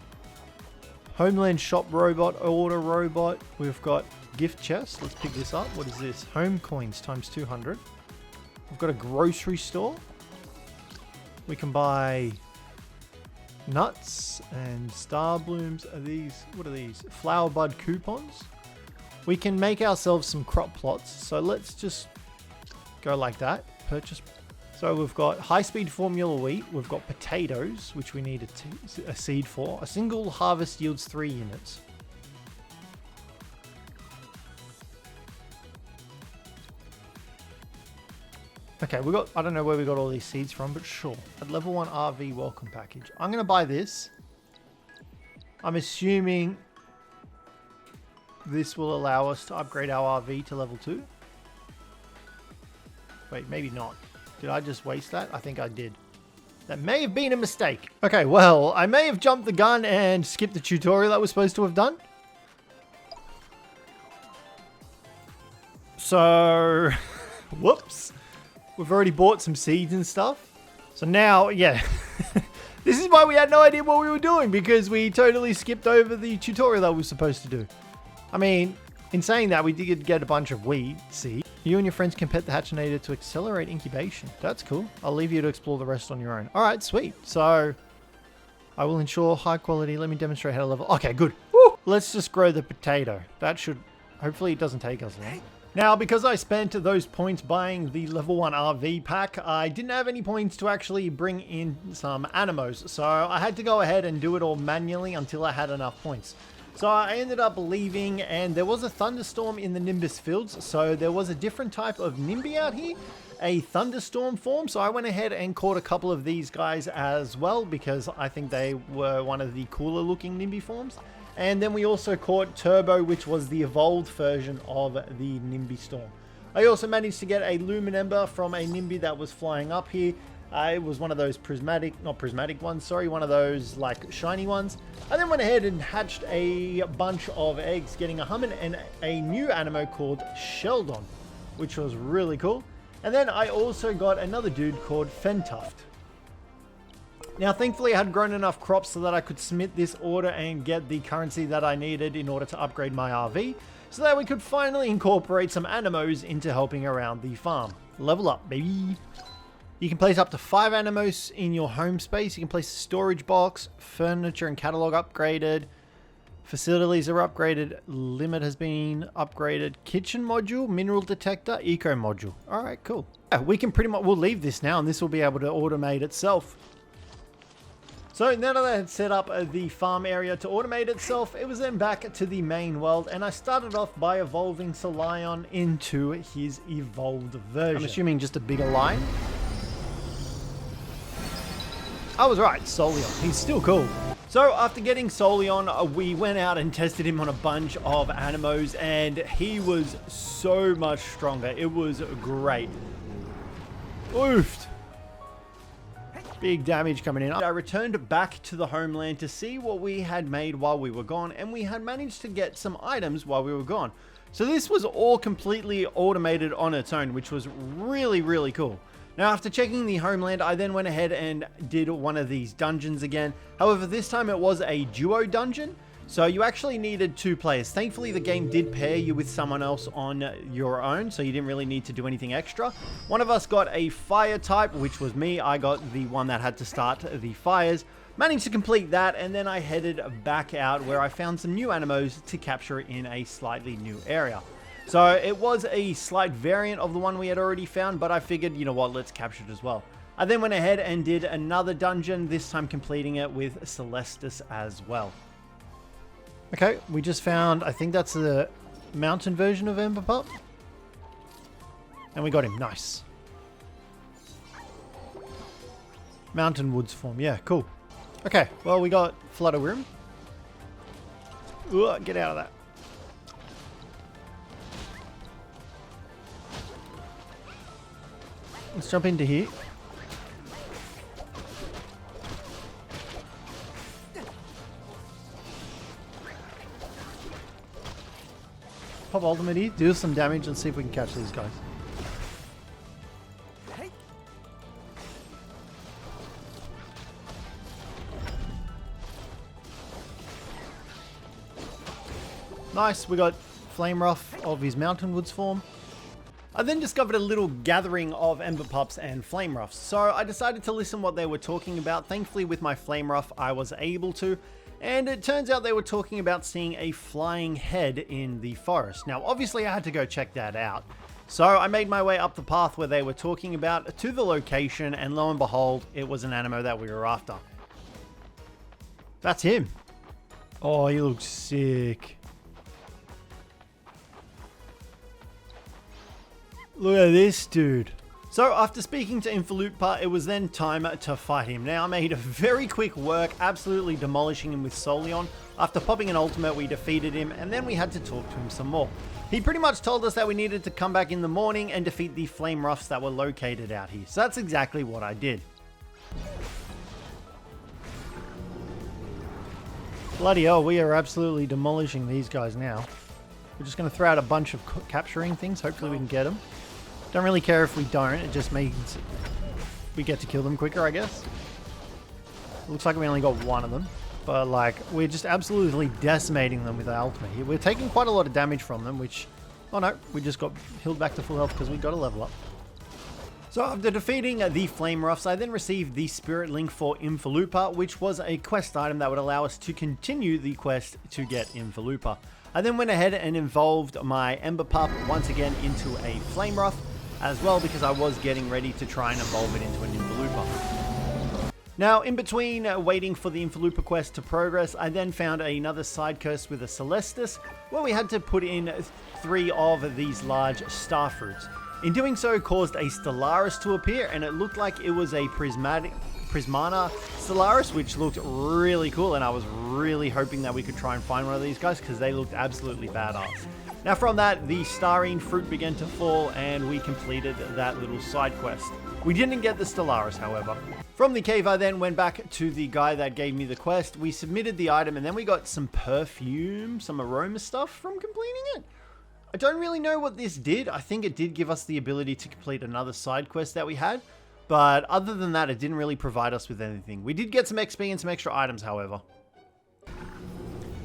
Homeland shop robot, order robot. We've got gift chest. Let's pick this up. What is this? Home coins times 200. We've got a grocery store. We can buy nuts and star blooms. Are these, what are these? Flower bud coupons. We can make ourselves some crop plots. So let's just go like that. Purchase. So we've got high speed formula wheat. We've got potatoes, which we need a seed for. A single harvest yields 3 units. Okay, we got, I don't know where we got all these seeds from, but sure. At level 1 RV welcome package. I'm going to buy this. I'm assuming this will allow us to upgrade our RV to level 2. Wait, maybe not. Did I just waste that? I think I did. That may have been a mistake. Okay, well, I may have jumped the gun and skipped the tutorial that we're supposed to have done. So, whoops. We've already bought some seeds and stuff. So now, yeah. This is why we had no idea what we were doing, because we totally skipped over the tutorial that we were supposed to do. I mean, in saying that, we did get a bunch of weed seeds. You and your friends can pet the Hatchinator to accelerate incubation. That's cool. I'll leave you to explore the rest on your own. Alright, sweet. So, I will ensure high quality. Let me demonstrate how to level. Okay, good. Woo! Let's just grow the potato. That should, hopefully it doesn't take us long. Now, because I spent those points buying the level 1 RV pack, I didn't have any points to actually bring in some Animos. So I had to go ahead and do it all manually until I had enough points. So I ended up leaving, and there was a thunderstorm in the Nimbus fields. So there was a different type of Nimby out here, a thunderstorm form. So I went ahead and caught a couple of these guys as well, because I think they were one of the cooler looking Nimby forms. And then we also caught Turbo, which was the evolved version of the Nimby Storm. I also managed to get a Lumen Ember from a Nimby that was flying up here. It was one of those not prismatic ones, sorry, one of those like shiny ones. I then went ahead and hatched a bunch of eggs, getting a Hummin and a new Aniimo called Sheldon, which was really cool. And then I also got another dude called Fentuft. Now, thankfully, I had grown enough crops so that I could submit this order and get the currency that I needed in order to upgrade my RV, so that we could finally incorporate some Animos into helping around the farm. Level up, baby. You can place up to 5 Animos in your home space. You can place a storage box, furniture and catalog upgraded, facilities are upgraded, limit has been upgraded, kitchen module, mineral detector, eco module. All right, cool. Yeah, we can pretty much, we'll leave this now and this will be able to automate itself. So now that I had set up the farm area to automate itself, it was then back to the main world, and I started off by evolving Solion into his evolved version. I'm assuming just a bigger lion. I was right, Solion. He's still cool. So after getting Solion, we went out and tested him on a bunch of Animos, and he was so much stronger. It was great. Oofed. Big damage coming in. I returned back to the Homeland to see what we had made while we were gone, and we had managed to get some items while we were gone. So this was all completely automated on its own, which was really, really cool. Now, after checking the Homeland, I then went ahead and did one of these dungeons again. However, this time it was a duo dungeon, so you actually needed 2 players. Thankfully, the game did pair you with someone else on your own, so you didn't really need to do anything extra. One of us got a fire type, which was me. I got the one that had to start the fires. Managed to complete that, and then I headed back out where I found some new Animos to capture in a slightly new area. So it was a slight variant of the one we had already found, but I figured, you know what, let's capture it as well. I then went ahead and did another dungeon, this time completing it with Cjthecheesedj as well. Okay, we just found, I think that's the mountain version of Ember Pup. And we got him, nice. Mountain Woods form, yeah, cool. Okay, well we got Flutterworm. Ooh, get out of that. Let's jump into here. Pop ultimate here, do some damage and see if we can catch these guys. Nice, we got Flame Ruff of his Mountain Woods form. I then discovered a little gathering of Ember Pups and Flame Ruffs, so I decided to listen what they were talking about. Thankfully with my Flame Ruff I was able to, and it turns out they were talking about seeing a flying head in the forest. Now obviously I had to go check that out, so I made my way up the path where they were talking about to the location, and lo and behold, it was an Animo that we were after. That's him. Oh, he looks sick. Look at this dude. So after speaking to Invaloopa, it was then time to fight him. Now I made a very quick work, absolutely demolishing him with Solion. After popping an ultimate, we defeated him, and then we had to talk to him some more. He pretty much told us that we needed to come back in the morning and defeat the Flame Ruffs that were located out here. So that's exactly what I did. Bloody hell, we are absolutely demolishing these guys now. We're just going to throw out a bunch of capturing things. Hopefully we can get them. Don't really care if we don't. It just means we get to kill them quicker, I guess. Looks like we only got one of them. But, like, we're just absolutely decimating them with our ultimate here. We're taking quite a lot of damage from them, which... Oh, no. We just got healed back to full health because we got a level up. So, after defeating the Flame Ruffs, I then received the Spirit Link for Invaloopa, which was a quest item that would allow us to continue the quest to get Invaloopa. I then went ahead and involved my Ember Pup once again into a Flame Ruff as well, because I was getting ready to try and evolve it into an Invaloopa. Now, in between waiting for the Invaloopa quest to progress, I then found another side quest with a Cjthecheesedj, where we had to put in 3 of these large star fruits. In doing so, caused a Stellaris to appear, and it looked like it was a Prismana Stellaris, which looked really cool, and I was really hoping that we could try and find one of these guys because they looked absolutely badass. Now from that, the Starine fruit began to fall, and we completed that little side quest. We didn't get the Stellaris, however. From the cave, I then went back to the guy that gave me the quest. We submitted the item, and then we got some perfume, some aroma stuff from completing it. I don't really know what this did. I think it did give us the ability to complete another side quest that we had. But other than that, it didn't really provide us with anything. We did get some XP and some extra items, however.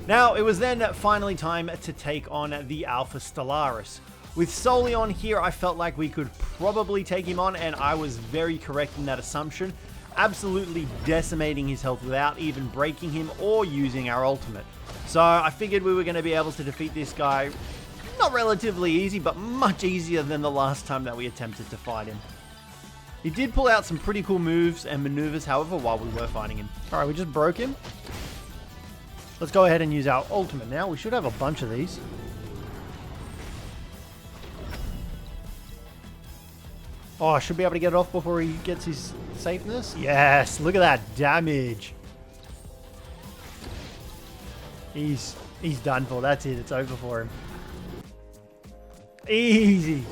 Now, it was then finally time to take on the Alpha Stellaris. With Solion here, I felt like we could probably take him on, and I was very correct in that assumption. Absolutely decimating his health without even breaking him or using our ultimate. So I figured we were going to be able to defeat this guy, not relatively easy, but much easier than the last time that we attempted to fight him. He did pull out some pretty cool moves and maneuvers, however, while we were fighting him. Alright, we just broke him. Let's go ahead and use our ultimate now. We should have a bunch of these. Oh, I should be able to get it off before he gets his safeness. Yes, look at that damage. He's done for. That's it. It's over for him. Easy.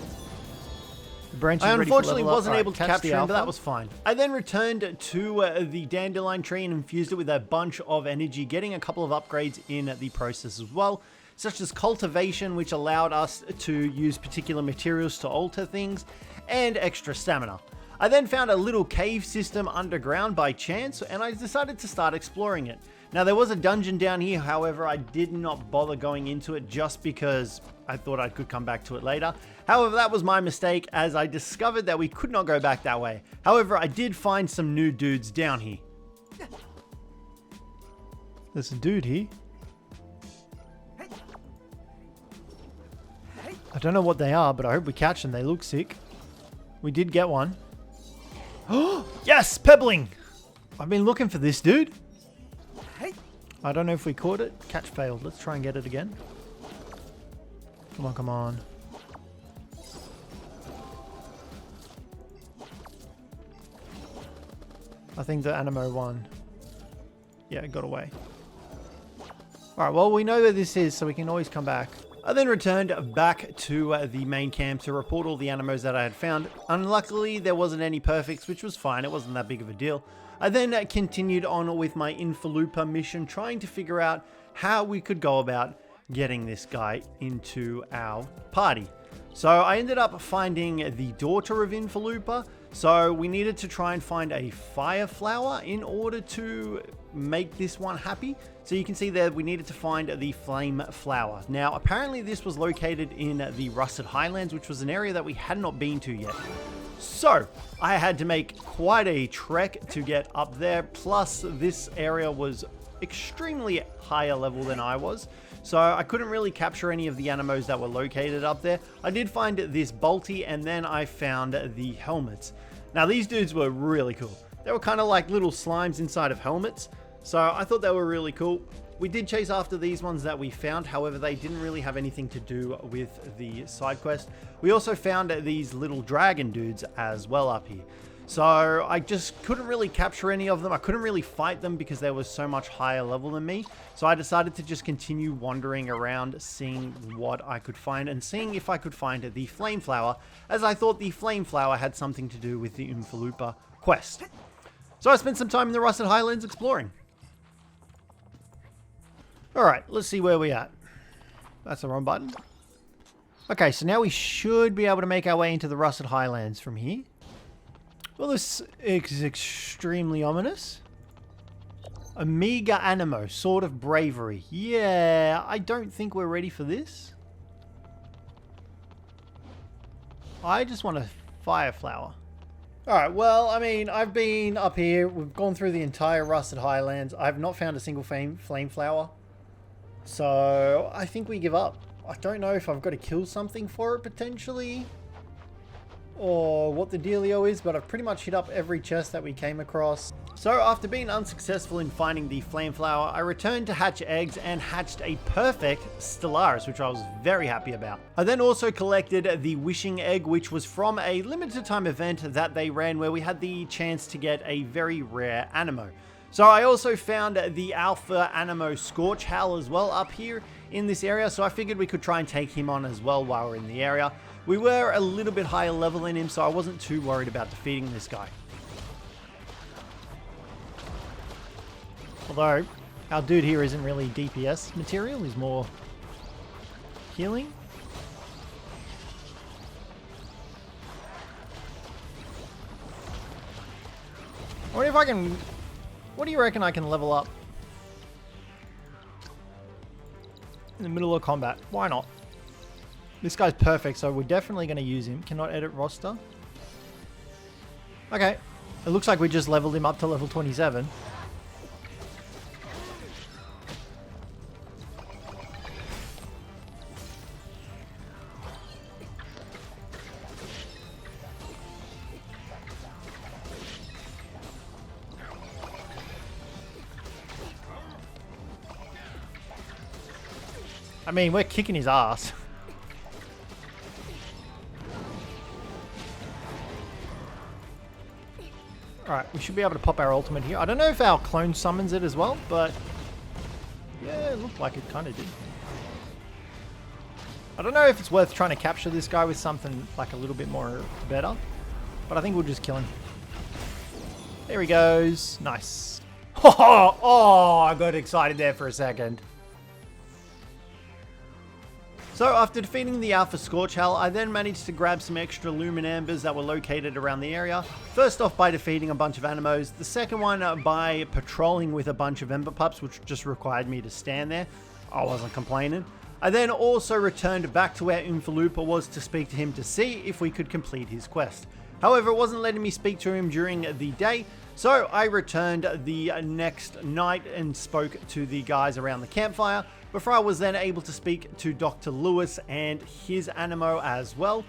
I unfortunately wasn't able to capture him, but that was fine. I then returned to the dandelion tree and infused it with a bunch of energy, getting a couple of upgrades in the process as well, such as cultivation, which allowed us to use particular materials to alter things, and extra stamina. I then found a little cave system underground by chance, and I decided to start exploring it. Now, there was a dungeon down here, however, I did not bother going into it just because I thought I could come back to it later. However, that was my mistake, as I discovered that we could not go back that way. However, I did find some new dudes down here. There's a dude here. I don't know what they are, but I hope we catch them. They look sick. We did get one. Oh, yes, pebbling. I've been looking for this dude. I don't know if we caught it. Catch failed. Let's try and get it again. Come on, come on. I think the Aniimo won. Yeah, it got away. Alright, well, we know where this is, so we can always come back. I then returned back to the main camp to report all the Animos that I had found. Unluckily, there wasn't any perfects, which was fine. It wasn't that big of a deal. I then continued on with my Invaloopa mission, trying to figure out how we could go about getting this guy into our party. So I ended up finding the daughter of Invaloopa. So we needed to try and find a fire flower in order to make this one happy. So you can see there we needed to find the flame flower. Now apparently this was located in the Rusted Highlands, which was an area that we had not been to yet. So I had to make quite a trek to get up there. Plus this area was extremely higher level than I was. So I couldn't really capture any of the Animos that were located up there. I did find this Bolty, and then I found the helmets. Now these dudes were really cool. They were kind of like little slimes inside of helmets. So I thought they were really cool. We did chase after these ones that we found. However, they didn't really have anything to do with the side quest. We also found these little dragon dudes as well up here. So I just couldn't really capture any of them. I couldn't really fight them because they were so much higher level than me. So I decided to just continue wandering around, seeing what I could find and seeing if I could find the flame flower, as I thought the flame flower had something to do with the Invaloopa quest. So I spent some time in the Rusted Highlands exploring. Alright, let's see where we're at. That's the wrong button. Okay, so now we should be able to make our way into the Rusted Highlands from here. Well, this is extremely ominous. Amiga Aniimo, Sword of Bravery. Yeah, I don't think we're ready for this. I just want a fire flower. Alright, well, I mean, I've been up here. We've gone through the entire Rusted Highlands. I've not found a single flame flower. So, I think we give up. I don't know if I've got to kill something for it, potentially, or what the dealio is, but I've pretty much hit up every chest that we came across. So after being unsuccessful in finding the flame flower, I returned to hatch eggs and hatched a perfect Stellaris, which I was very happy about. I then also collected the wishing egg, which was from a limited time event that they ran where we had the chance to get a very rare Aniimo. So I also found the Alpha Aniimo Scorch Howl as well up here in this area, so I figured we could try and take him on as well while we're in the area. We were a little bit higher level than him, so I wasn't too worried about defeating this guy. Although, our dude here isn't really DPS material, he's more healing. I wonder if I can... What do you reckon I can level up? In the middle of combat. Why not? This guy's perfect, so we're definitely going to use him. Cannot edit roster. Okay. It looks like we just leveled him up to level 27. I mean, we're kicking his ass. Alright, we should be able to pop our ultimate here. I don't know if our clone summons it as well, but Yeah, it looked like it kind of did. I don't know if it's worth trying to capture this guy with something like a little bit more better, but I think we'll just kill him. There he goes. Nice. Oh, I got excited there for a second. So after defeating the Alpha Scorchhell, I then managed to grab some extra Lumen Ambers that were located around the area. First off by defeating a bunch of Animos, the second one by patrolling with a bunch of Ember Pups, which just required me to stand there. I wasn't complaining. I then also returned back to where Invaloopa was to speak to him to see if we could complete his quest. However, it wasn't letting me speak to him during the day, so I returned the next night and spoke to the guys around the campfire before I was then able to speak to Dr. Lewis and his Aniimo as well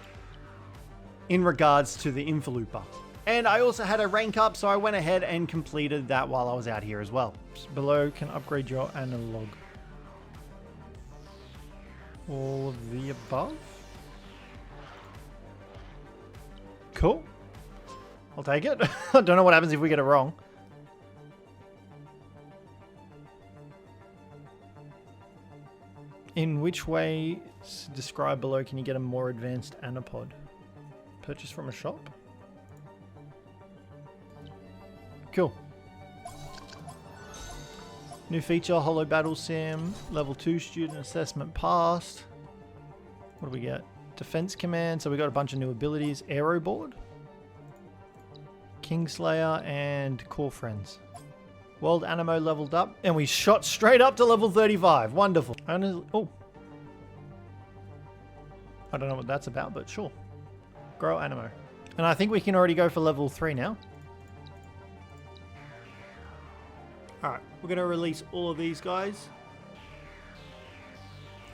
in regards to the Invaloopa. And I also had a rank up, so I went ahead and completed that while I was out here as well. Below can upgrade your analog. All of the above. Cool. I'll take it. I don't know what happens if we get it wrong. In which way described below can you get a more advanced Anipod? Purchase from a shop? Cool. New feature, Holo Battle Sim, level 2 student assessment passed. What do we get? Defense command, so we got a bunch of new abilities. Aero board, Kingslayer, and Core Friends. World Aniimo leveled up, and we shot straight up to level 35. Wonderful. Oh. I don't know what that's about, but sure. Grow Aniimo. And I think we can already go for level 3 now. Alright, we're going to release all of these guys.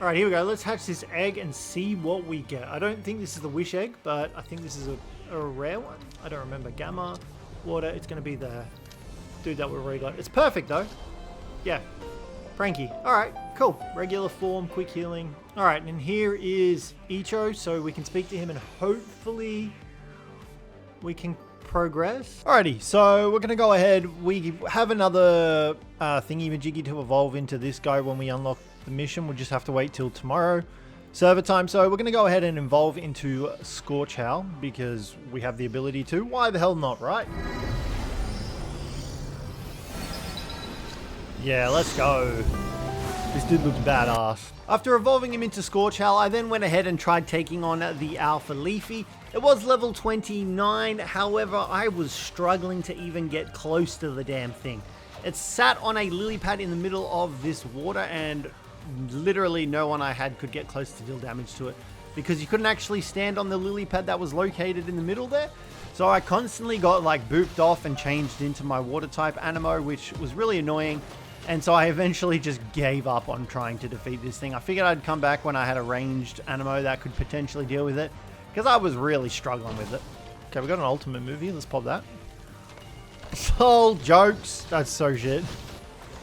Alright, here we go. Let's hatch this egg and see what we get. I don't think this is the wish egg, but I think this is a rare one. I don't remember. Gamma, water, it's going to be the dude that we already got. It's perfect though. Yeah. Frankie. Alright, cool. Regular form, quick healing. Alright, and here is Icho, so we can speak to him and hopefully we can progress. Alrighty, so we're going to go ahead. We have another thingy-majiggy to evolve into this guy when we unlock the mission. We'll just have to wait till tomorrow server time. So we're going to go ahead and evolve into Scorchhell because we have the ability to. Why the hell not, right? Yeah, let's go. This dude looks badass. After evolving him into Scorchhell, I then went ahead and tried taking on the Alpha Leafy. It was level 29, however, I was struggling to even get close to the damn thing. It sat on a lily pad in the middle of this water, and literally no one I had could get close to deal damage to it because you couldn't actually stand on the lily pad that was located in the middle there. So I constantly got like booped off and changed into my water type Aniimo, which was really annoying. And so I eventually just gave up on trying to defeat this thing. I figured I'd come back when I had a ranged Aniimo that could potentially deal with it, because I was really struggling with it. Okay, we got an ultimate movie. Let's pop that. Oh, jokes. That's so shit.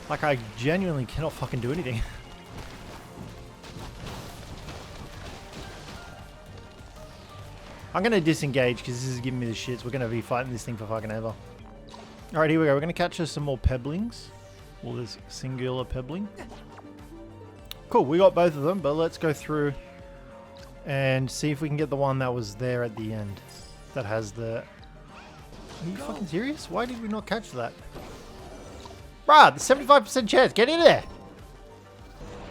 Like, I genuinely cannot fucking do anything. I'm going to disengage because this is giving me the shits. We're going to be fighting this thing for fucking ever. Alright, here we go. We're going to catch us some more pebblings. All this singular pebbling. Cool, we got both of them, but let's go through and see if we can get the one that was there at the end. That has the... Are you fucking serious? Why did we not catch that? Bruh, the 75% chance. Get in there!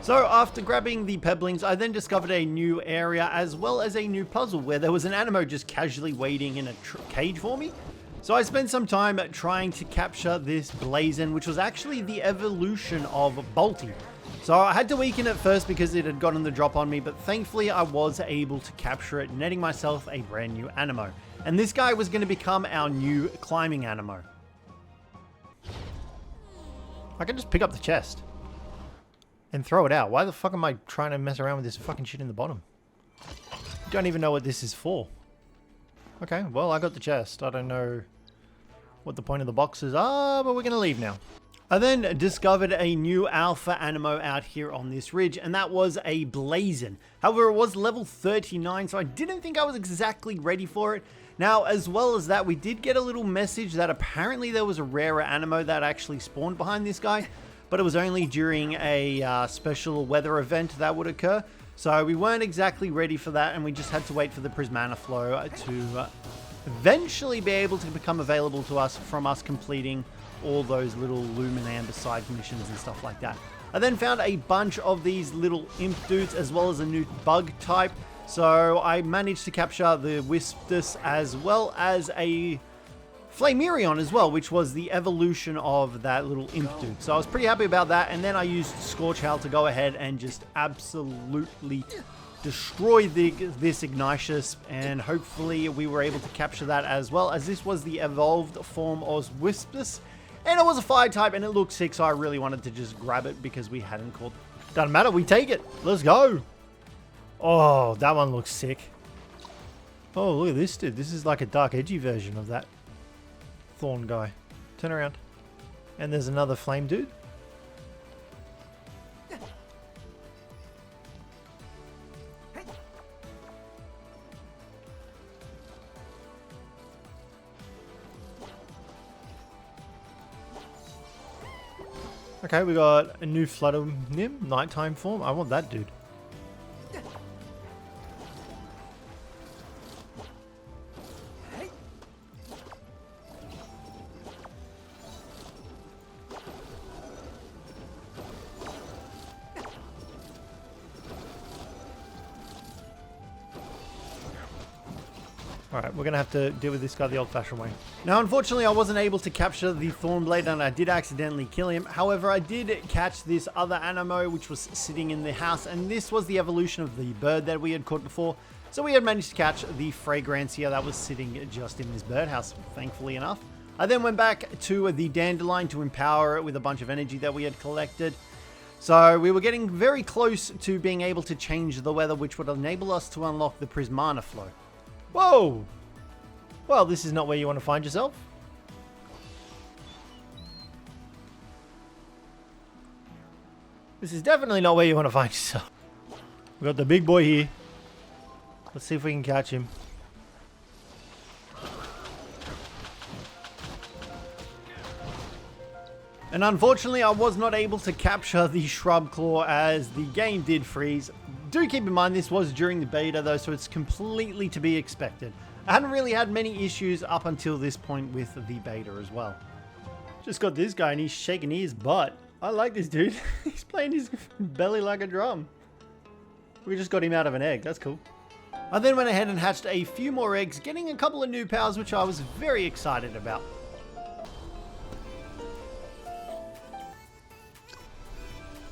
So after grabbing the pebblings, I then discovered a new area as well as a new puzzle where there was an Aniimo just casually waiting in a cage for me. So I spent some time trying to capture this Blazon, which was actually the evolution of Bolty. So I had to weaken it first because it had gotten the drop on me, but thankfully I was able to capture it, netting myself a brand new Aniimo. And this guy was going to become our new climbing Aniimo. I can just pick up the chest and throw it out. Why the fuck am I trying to mess around with this fucking shit in the bottom? Don't even know what this is for. Okay, well, I got the chest. I don't know what the point of the boxes are, but we're going to leave now. I then discovered a new alpha Aniimo out here on this ridge, and that was a Blazon. However, it was level 39, so I didn't think I was exactly ready for it. Now, as well as that, we did get a little message that apparently there was a rarer Aniimo that actually spawned behind this guy. but it was only during a special weather event that would occur. So we weren't exactly ready for that, and we just had to wait for the Prismana flow to eventually be able to become available to us from us completing all those little Luminamber side missions and stuff like that. I then found a bunch of these little imp dudes as well as a new bug type. So I managed to capture the Wisptus as well as a Flamerion as well, which was the evolution of that little imp dude. So I was pretty happy about that. And then I used Scorch Howl to go ahead and just absolutely destroy this Ignatius. And hopefully we were able to capture that as well, as this was the evolved form of Wispus. And it was a fire type and it looked sick, so I really wanted to just grab it because we hadn't caught. Doesn't matter, we take it. Let's go. Oh, that one looks sick. Oh, look at this dude. This is like a dark edgy version of that Thorn guy. Turn around. And there's another flame dude. Okay, we got a new Flutter Nim, nighttime form. I want that dude. Alright, we're going to have to deal with this guy the old-fashioned way. Now, unfortunately, I wasn't able to capture the Thornblade, and I did accidentally kill him. However, I did catch this other Aniimo, which was sitting in the house, and this was the evolution of the bird that we had caught before. So we had managed to catch the Fragrantia that was sitting just in this birdhouse, thankfully enough. I then went back to the Dandelion to empower it with a bunch of energy that we had collected. So we were getting very close to being able to change the weather, which would enable us to unlock the Prismana flow. Whoa! Well, this is not where you want to find yourself. This is definitely not where you want to find yourself. We got the big boy here. Let's see if we can catch him. And unfortunately, I was not able to capture the Shrub Claw as the game did freeze. Do keep in mind this was during the beta though, so it's completely to be expected. I hadn't really had many issues up until this point with the beta as well. Just got this guy and he's shaking his butt. I like this dude. He's playing his belly like a drum. We just got him out of an egg. That's cool. I then went ahead and hatched a few more eggs, getting a couple of new powers, which I was very excited about.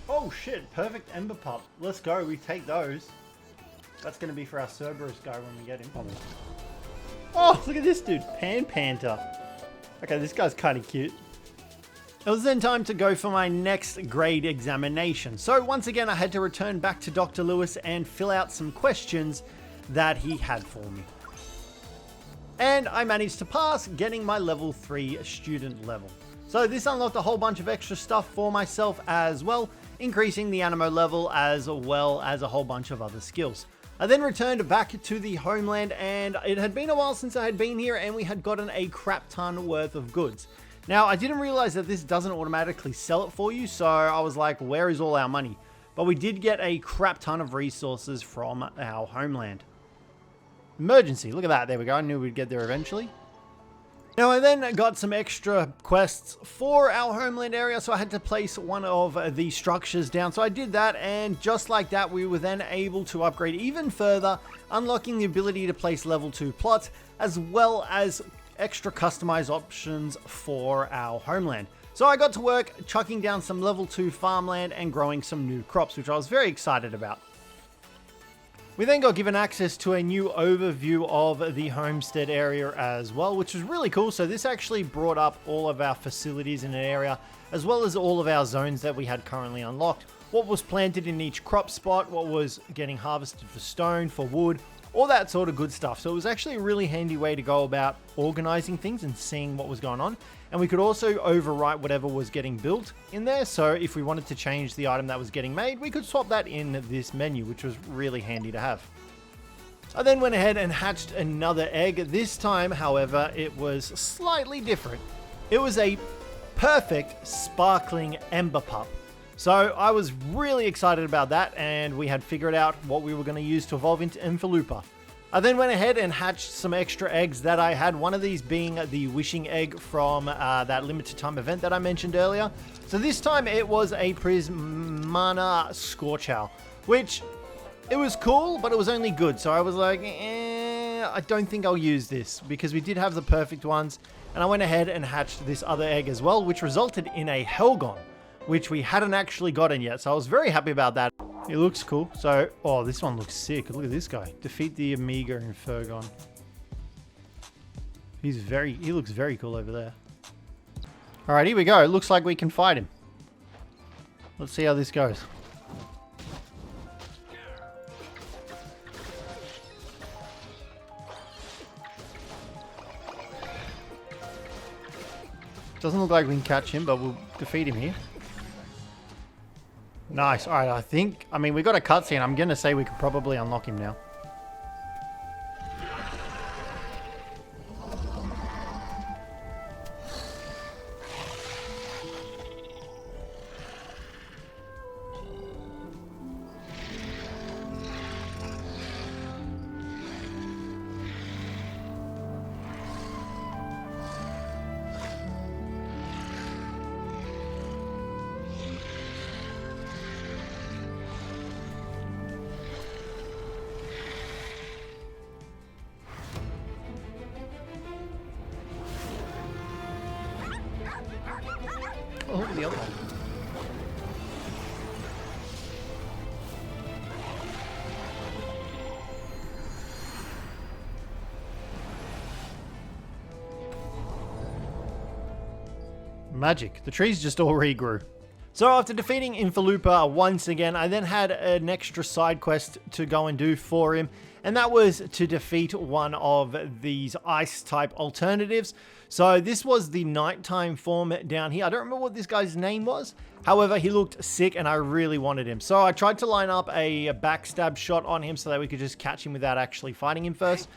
Oh shit, perfect Ember Pup. Let's go, we take those. That's going to be for our Cerberus guy when we get him. Oh, look at this dude, Panther. Okay, this guy's kind of cute. It was then time to go for my next grade examination. So once again, I had to return back to Dr. Lewis and fill out some questions that he had for me. And I managed to pass, getting my level 3 student level. So this unlocked a whole bunch of extra stuff for myself as well, increasing the Aniimo level as well as a whole bunch of other skills. I then returned back to the Homeland, and it had been a while since I had been here, and we had gotten a crap ton worth of goods. Now, I didn't realize that this doesn't automatically sell it for you, so I was like, where is all our money? But we did get a crap ton of resources from our Homeland. Emergency, look at that, there we go, I knew we'd get there eventually. Now, I then got some extra quests for our Homeland area, so I had to place one of the structures down. So I did that, and just like that, we were then able to upgrade even further, unlocking the ability to place level 2 plots, as well as extra customized options for our Homeland. So I got to work chucking down some level 2 farmland and growing some new crops, which I was very excited about. We then got given access to a new overview of the homestead area as well, which was really cool. So this actually brought up all of our facilities in an area, as well as all of our zones that we had currently unlocked. What was planted in each crop spot, what was getting harvested for stone, for wood, all that sort of good stuff. So it was actually a really handy way to go about organizing things and seeing what was going on. And we could also overwrite whatever was getting built in there. So if we wanted to change the item that was getting made, we could swap that in this menu, which was really handy to have. I then went ahead and hatched another egg. This time, however, it was slightly different. It was a perfect sparkling ember pup. So I was really excited about that, and we had figured out what we were going to use to evolve into Invaloopa. I then went ahead and hatched some extra eggs that I had, one of these being the wishing egg from that limited time event that I mentioned earlier. So this time it was a Prismana Scorchow, which it was cool, but it was only good. So I was like, I don't think I'll use this, because we did have the perfect ones. And I went ahead and hatched this other egg as well, which resulted in a Helgon, which we hadn't actually gotten yet. So I was very happy about that. It looks cool. So, oh, this one looks sick. Look at this guy. Defeat the Amiga in Fergon. He looks very cool over there. All right, here we go. It looks like we can fight him. Let's see how this goes. Doesn't look like we can catch him, but we'll defeat him here. Nice. All right, I mean, we got a cutscene. I'm going to say we could probably unlock him now. Oh, the other one. Magic. The trees just all regrew. So after defeating Invaloopa once again, I then had an extra side quest to go and do for him, and that was to defeat one of these ice type alternatives. So this was the nighttime form down here. I don't remember what this guy's name was. However, he looked sick and I really wanted him. So I tried to line up a backstab shot on him so that we could just catch him without actually fighting him first.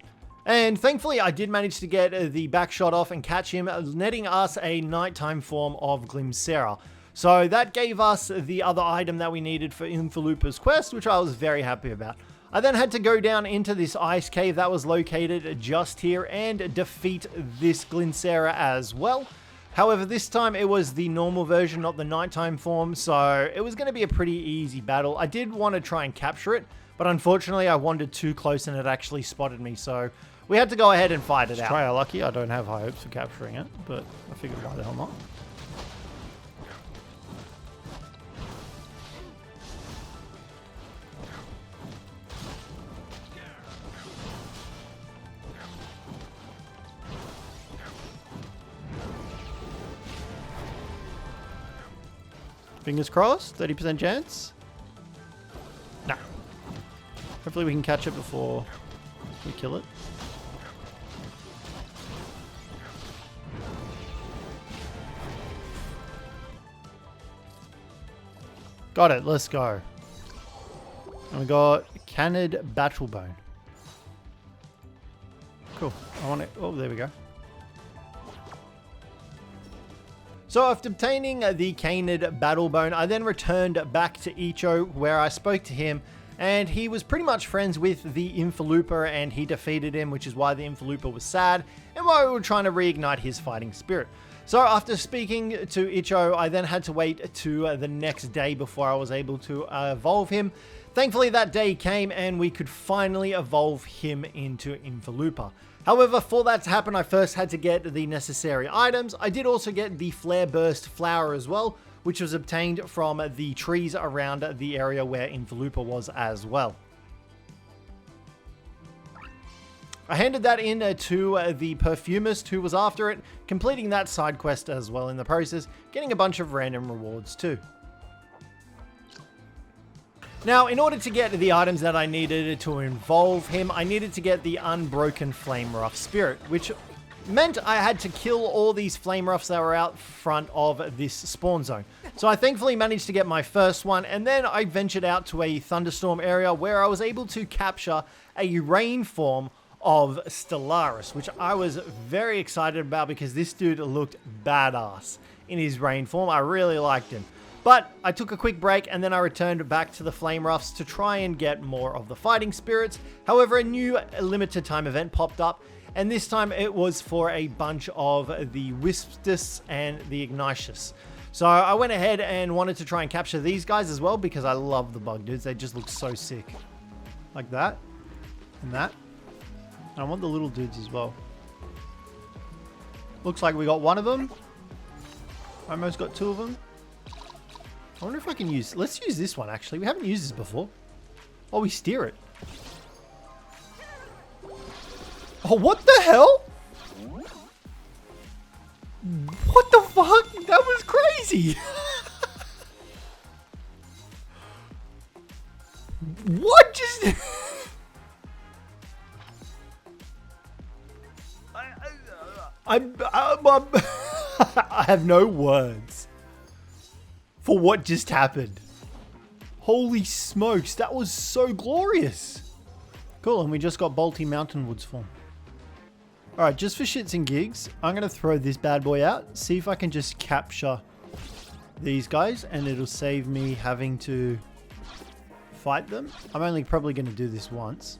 And thankfully, I did manage to get the back shot off and catch him, netting us a nighttime form of Glimcera. So that gave us the other item that we needed for Invaloopa's quest, which I was very happy about. I then had to go down into this ice cave that was located just here and defeat this Glimcera as well. However, this time it was the normal version, not the nighttime form, so it was going to be a pretty easy battle. I did want to try and capture it, but unfortunately I wandered too close and it actually spotted me, so we had to go ahead and fight it out. Try our lucky. I don't have high hopes for capturing it, but I figured why the hell not. Fingers crossed, 30% chance. Nah. Hopefully we can catch it before we kill it. Got it, let's go. And we got Canid Battlebone. Cool. I want it. Oh, there we go. So after obtaining the Canid Battlebone, I then returned back to Icho, where I spoke to him, and he was pretty much friends with the Invaloopa, and he defeated him, which is why the Invaloopa was sad, and why we were trying to reignite his fighting spirit. So after speaking to Icho, I then had to wait to the next day before I was able to evolve him. Thankfully that day came and we could finally evolve him into Invaloopa. However, for that to happen, I first had to get the necessary items. I did also get the Flare Burst Flower as well, which was obtained from the trees around the area where Invaloopa was as well. I handed that in to the perfumist who was after it, completing that side quest as well in the process, getting a bunch of random rewards too. Now, in order to get the items that I needed to involve him, I needed to get the Unbroken Flame Rough Spirit, which meant I had to kill all these Flame Roughs that were out front of this spawn zone. So I thankfully managed to get my first one, and then I ventured out to a thunderstorm area where I was able to capture a rain form of Stellaris, which I was very excited about because this dude looked badass. in his rain form. I really liked him. But I took a quick break and then I returned back to the Flame Roughs to try and get more of the fighting spirits. However, a new limited time event popped up, and this time it was for a bunch of the Wisptus and the Ignatius. So I went ahead and wanted to try and capture these guys as well because I love the bug dudes. They just look so sick. Like that. And that. And I want the little dudes as well. Looks like we got one of them. Almost got two of them. I wonder if I can use... Let's use this one, actually. We haven't used this before. Oh, we steer it. Oh, what the hell? What the fuck? That was crazy. What just... I have no words for what just happened. Holy smokes, that was so glorious. Cool, and we just got Bolty Mountain Woods form. Alright, just for shits and gigs, I'm going to throw this bad boy out, see if I can just capture these guys, and it'll save me having to fight them. I'm only probably going to do this once.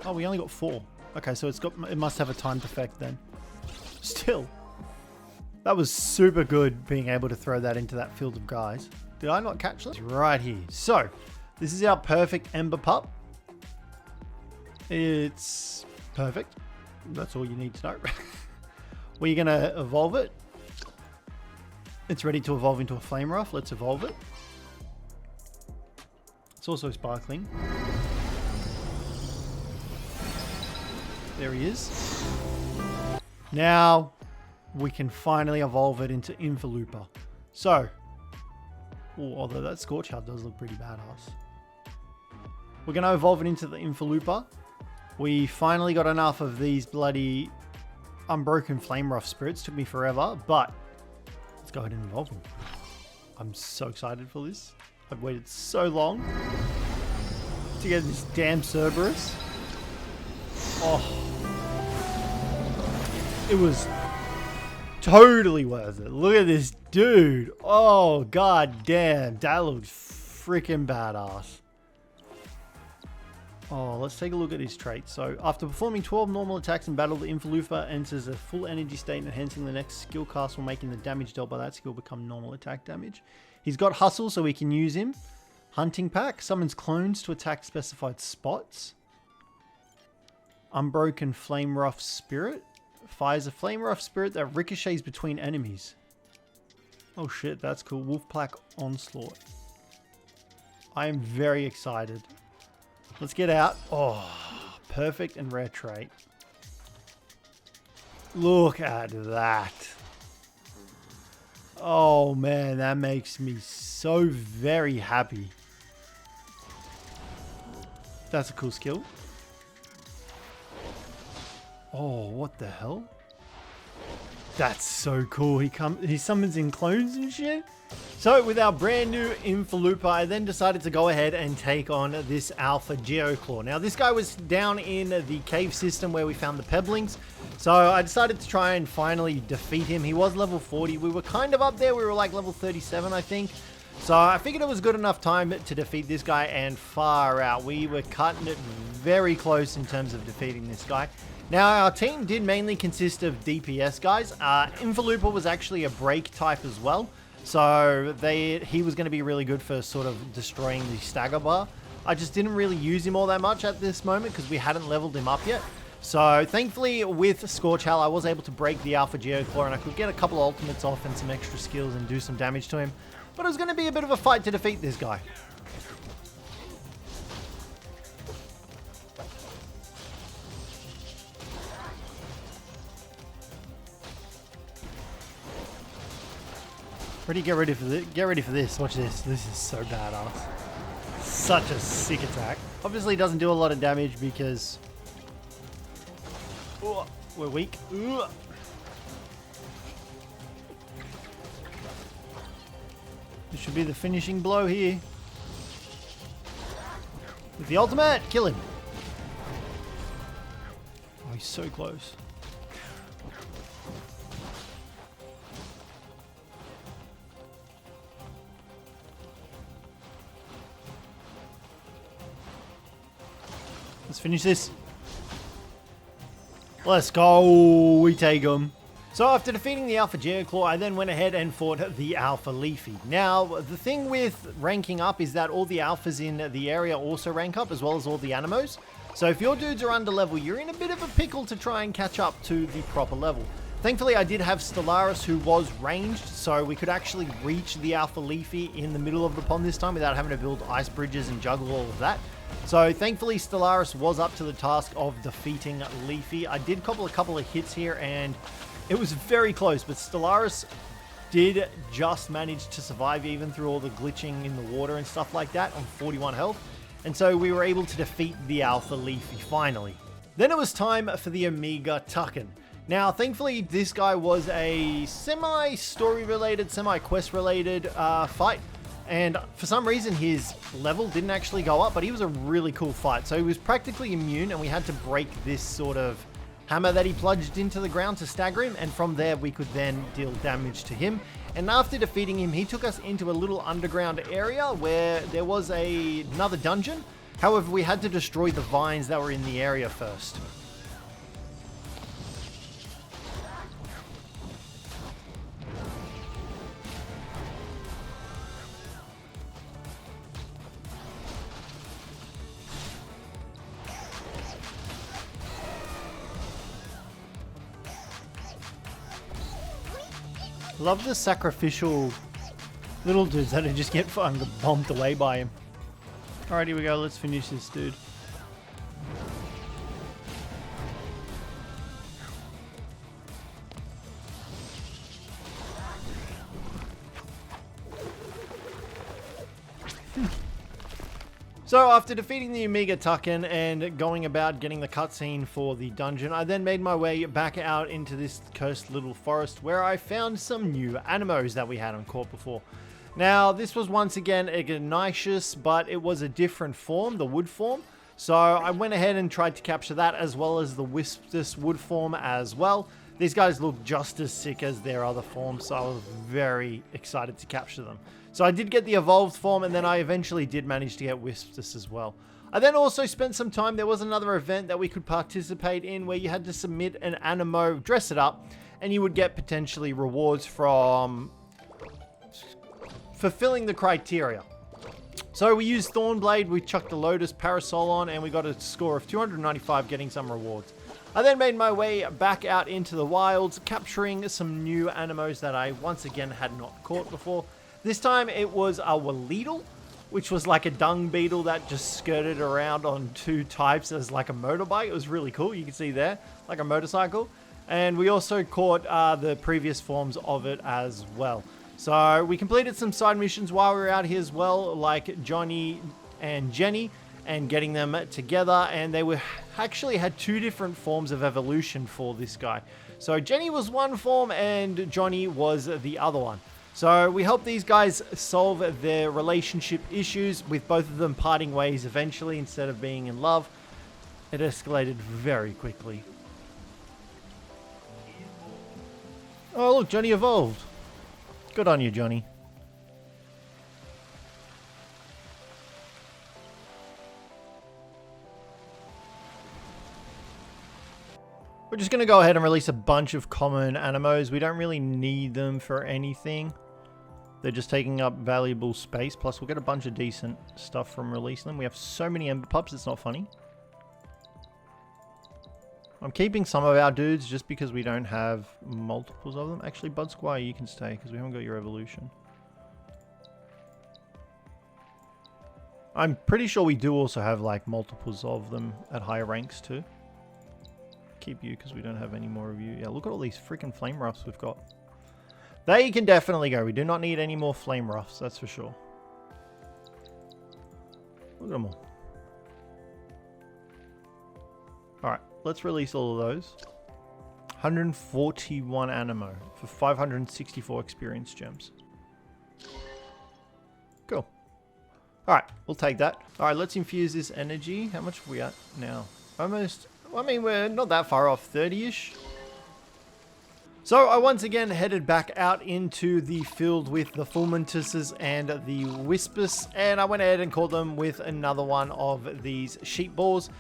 Oh, we only got 4. Okay, so it must have a timed effect then. Still, that was super good being able to throw that into that field of guys. Did I not catch that? Right here. So, this is our perfect Ember Pup. It's perfect. That's all you need to know. We're going to evolve it. It's ready to evolve into a Flame Rough. Let's evolve it. It's also sparkling. There he is. Now, we can finally evolve it into Invaloopa. So, although that Scorchheart does look pretty badass. We're going to evolve it into the Invaloopa. We finally got enough of these bloody Unbroken Flame Rough spirits. Took me forever, but let's go ahead and evolve them. I'm so excited for this. I've waited so long to get this damn Cerberus. Oh. It was totally worth it. Look at this dude. Oh, god damn. That looks freaking badass. Oh, let's take a look at his traits. So, after performing 12 normal attacks in battle, the Invaloopa enters a full energy state, enhancing the next skill cast while making the damage dealt by that skill become normal attack damage. He's got Hustle, so we can use him. Hunting Pack. Summons clones to attack specified spots. Unbroken Flame Rough Spirit. Fires a Flame Rough Spirit that ricochets between enemies. Oh shit, that's cool. Wolfpack Onslaught. I am very excited. Let's get out. Oh, perfect and rare trait. Look at that. Oh man, that makes me so very happy. That's a cool skill. Oh, what the hell? That's so cool. He summons in clones and shit. So with our brand new Invaloopa, I then decided to go ahead and take on this Alpha Geoclaw. Now this guy was down in the cave system where we found the Pebblings. So I decided to try and finally defeat him. He was level 40. We were kind of up there. We were like level 37, I think. So I figured it was good enough time to defeat this guy, and far out. We were cutting it very close in terms of defeating this guy. Now, our team did mainly consist of DPS guys. Invaloopa was actually a break type as well. So he was going to be really good for sort of destroying the stagger bar. I just didn't really use him all that much at this moment because we hadn't leveled him up yet. So thankfully with Scorchheart, I was able to break the Alpha Geoclaw and I could get a couple of ultimates off and some extra skills and do some damage to him. But it was going to be a bit of a fight to defeat this guy. Ready? Get ready for this. Get ready for this. Watch this. This is so badass. Such a sick attack. Obviously, it doesn't do a lot of damage because we're weak. This should be the finishing blow here. With the ultimate, kill him. Oh, he's so close. finish this. Let's go. We take them. So after defeating the Alpha Geoclaw, I then went ahead and fought the Alpha Leafy. Now, the thing with ranking up is that all the Alphas in the area also rank up, as well as all the Animos. So if your dudes are under level, you're in a bit of a pickle to try and catch up to the proper level. Thankfully, I did have Stellaris, who was ranged, so we could actually reach the Alpha Leafy in the middle of the pond this time without having to build ice bridges and juggle all of that. So thankfully, Stellaris was up to the task of defeating Leafy. I did couple a couple of hits here, and it was very close, but Stellaris did just manage to survive even through all the glitching in the water and stuff like that on 41 health. And so we were able to defeat the Alpha Leafy finally. Then it was time for the Omega Tucken. Now, thankfully, this guy was a semi-story related, semi-quest related fight. And for some reason, his level didn't actually go up, but he was a really cool fight. So he was practically immune, and we had to break this sort of hammer that he plunged into the ground to stagger him, and from there we could then deal damage to him. And after defeating him, he took us into a little underground area where there was another dungeon. However, we had to destroy the vines that were in the area first. Love the sacrificial little dudes that just get fucking bombed away by him. Alright, here we go. Let's finish this dude. So after defeating the Omega Tucken and going about getting the cutscene for the dungeon, I then made my way back out into this cursed little forest where I found some new Animos that we hadn't caught before. Now, this was once again Ignatius, but it was a different form, the wood form. So I went ahead and tried to capture that, as well as the Wispus wood form as well. These guys look just as sick as their other forms, so I was very excited to capture them. So I did get the evolved form, and then I eventually did manage to get Wispus as well. I then also spent some time, there was another event that we could participate in where you had to submit an Aniimo, dress it up, and you would get potentially rewards from fulfilling the criteria. So we used Thornblade, we chucked the Lotus Parasol on, and we got a score of 295, getting some rewards. I then made my way back out into the wilds, capturing some new Animos that I once again had not caught before. This time it was a Waleedle, which was like a dung beetle that just skirted around on two types as like a motorbike. It was really cool. You can see there, like a motorcycle. And we also caught the previous forms of it as well. So we completed some side missions while we were out here as well, like Johnny and Jenny, and getting them together. And they were actually had two different forms of evolution for this guy. So Jenny was one form and Johnny was the other one. So we helped these guys solve their relationship issues, with both of them parting ways eventually instead of being in love. It escalated very quickly. Oh look, Johnny evolved. Good on you, Johnny. We're just going to go ahead and release a bunch of common Animos. We don't really need them for anything. They're just taking up valuable space. Plus, we'll get a bunch of decent stuff from releasing them. We have so many Ember Pups, it's not funny. I'm keeping some of our dudes just because we don't have multiples of them. Actually, Bud Squire, you can stay because we haven't got your evolution. I'm pretty sure we do also have like multiples of them at higher ranks too. Keep you because we don't have any more of you. Yeah, look at all these freaking flame roughs we've got. They can definitely go. We do not need any more flame roughs, that's for sure. Look at them all. Alright, let's release all of those. 141 Aniimo for 564 experience gems. Cool. Alright, we'll take that. Alright, let's infuse this energy. How much are we at now? Almost... I mean, we're not that far off, 30-ish. So I once again headed back out into the field with the Fulmentuses and the Wispus, and I went ahead and caught them with another one of these sheep balls.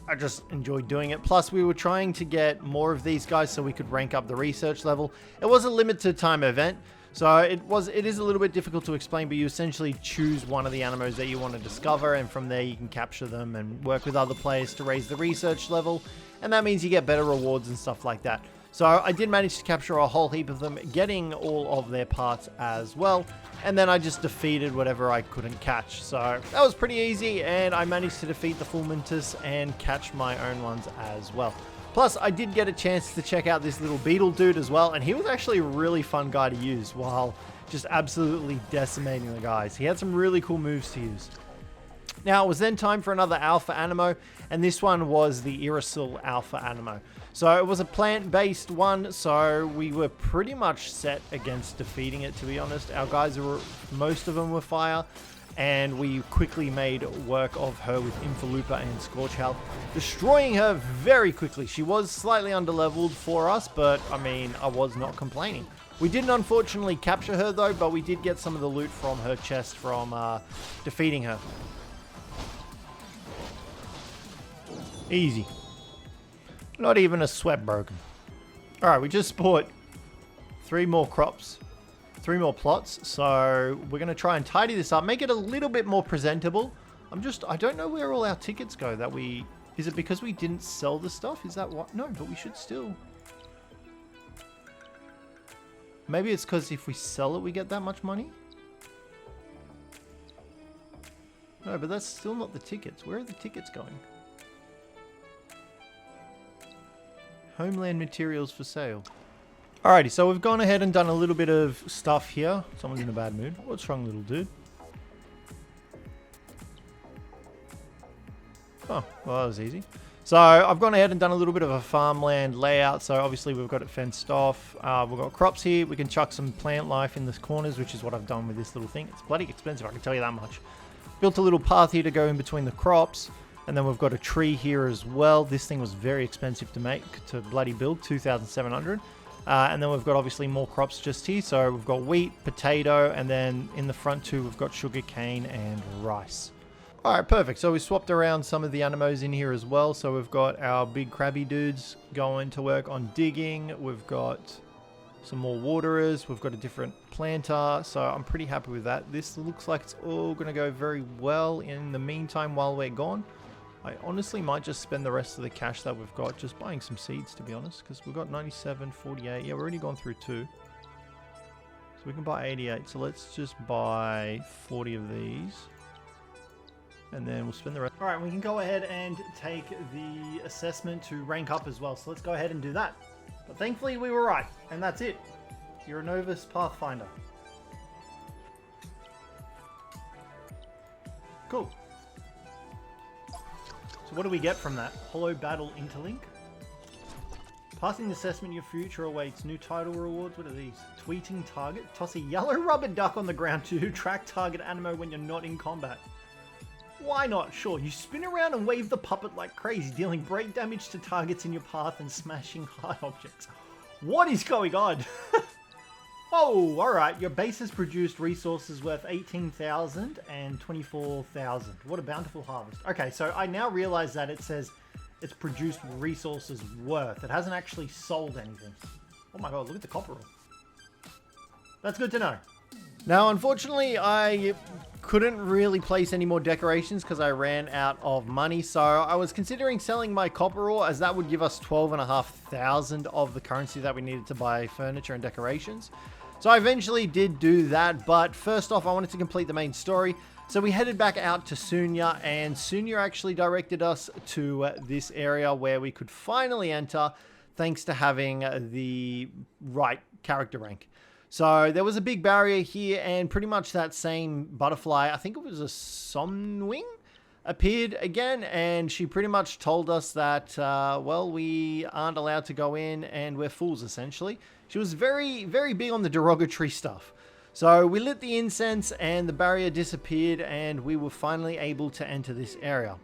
I just enjoyed doing it. Plus, we were trying to get more of these guys so we could rank up the research level. It was a limited time event, so it is a little bit difficult to explain, but you essentially choose one of the Animos that you want to discover, and from there you can capture them and work with other players to raise the research level, and that means you get better rewards and stuff like that. So I did manage to capture a whole heap of them, getting all of their parts as well. And then I just defeated whatever I couldn't catch. So that was pretty easy, and I managed to defeat the Fulmintus and catch my own ones as well. Plus, I did get a chance to check out this little beetle dude as well, and he was actually a really fun guy to use while just absolutely decimating the guys. He had some really cool moves to use. Now, it was then time for another Alpha Animo, and this one was the Irisil Alpha Animo. So it was a plant-based one, so we were pretty much set against defeating it, to be honest. Our guys, most of them were fire, and we quickly made work of her with Invaloopa and Scorch Health, destroying her very quickly. She was slightly underleveled for us, but I mean, I was not complaining. We didn't unfortunately capture her though, but we did get some of the loot from her chest from defeating her. Easy. Not even a sweat broken. Alright, we just bought 3 more crops. 3 more plots. So we're going to try and tidy this up. Make it a little bit more presentable. I don't know where all our tickets go that we... Is it because we didn't sell the stuff? Is that what? No, but we should still... Maybe it's because if we sell it, we get that much money? No, but that's still not the tickets. Where are the tickets going? Homeland materials for sale. Alrighty, so we've gone ahead and done a little bit of stuff here. Someone's in a bad mood. What's wrong, little dude? Oh, well, that was easy. So I've gone ahead and done a little bit of a farmland layout. So obviously we've got it fenced off. We've got crops here. We can chuck some plant life in the corners, which is what I've done with this little thing. It's bloody expensive, I can tell you that much. Built a little path here to go in between the crops. And then we've got a tree here as well. This thing was very expensive to make, to bloody build, 2,700. And then we've got obviously more crops just here. So we've got wheat, potato, and then in the front too, we've got sugar cane and rice. All right, perfect. So we swapped around some of the Animos in here as well. So we've got our big crabby dudes going to work on digging. We've got some more waterers. We've got a different planter. So I'm pretty happy with that. This looks like it's all going to go very well in the meantime while we're gone. I honestly might just spend the rest of the cash that we've got just buying some seeds, to be honest, because we've got 97, 48. Yeah, we've already gone through 2. So we can buy 88. So let's just buy 40 of these. And then we'll spend the rest. All right, we can go ahead and take the assessment to rank up as well. So let's go ahead and do that. But thankfully we were right. And that's it. You're a novice Pathfinder. Cool. So what do we get from that? Hollow Battle Interlink. Passing the assessment, your future awaits. New title rewards. What are these? Tweeting target. Toss a yellow rubber duck on the ground to track target Animo when you're not in combat. Why not? Sure, you spin around and wave the puppet like crazy, dealing break damage to targets in your path and smashing hard objects. What is going on? Oh, alright. Your base has produced resources worth 18,000 and 24,000. What a bountiful harvest. Okay, so I now realize that it says it's produced resources worth. It hasn't actually sold anything. Oh my god, look at the copper ore. That's good to know. Now, unfortunately, I couldn't really place any more decorations because I ran out of money. So I was considering selling my copper ore, as that would give us 12,500 of the currency that we needed to buy furniture and decorations. So I eventually did do that, but first off, I wanted to complete the main story. So we headed back out to Sunya, and Sunya actually directed us to this area where we could finally enter, thanks to having the right character rank. So there was a big barrier here, and pretty much that same butterfly, I think it was a Somnwing, appeared again, and she pretty much told us that, well, we aren't allowed to go in, and we're fools, essentially. She was very, very big on the derogatory stuff. So we lit the incense, and the barrier disappeared, and we were finally able to enter this area.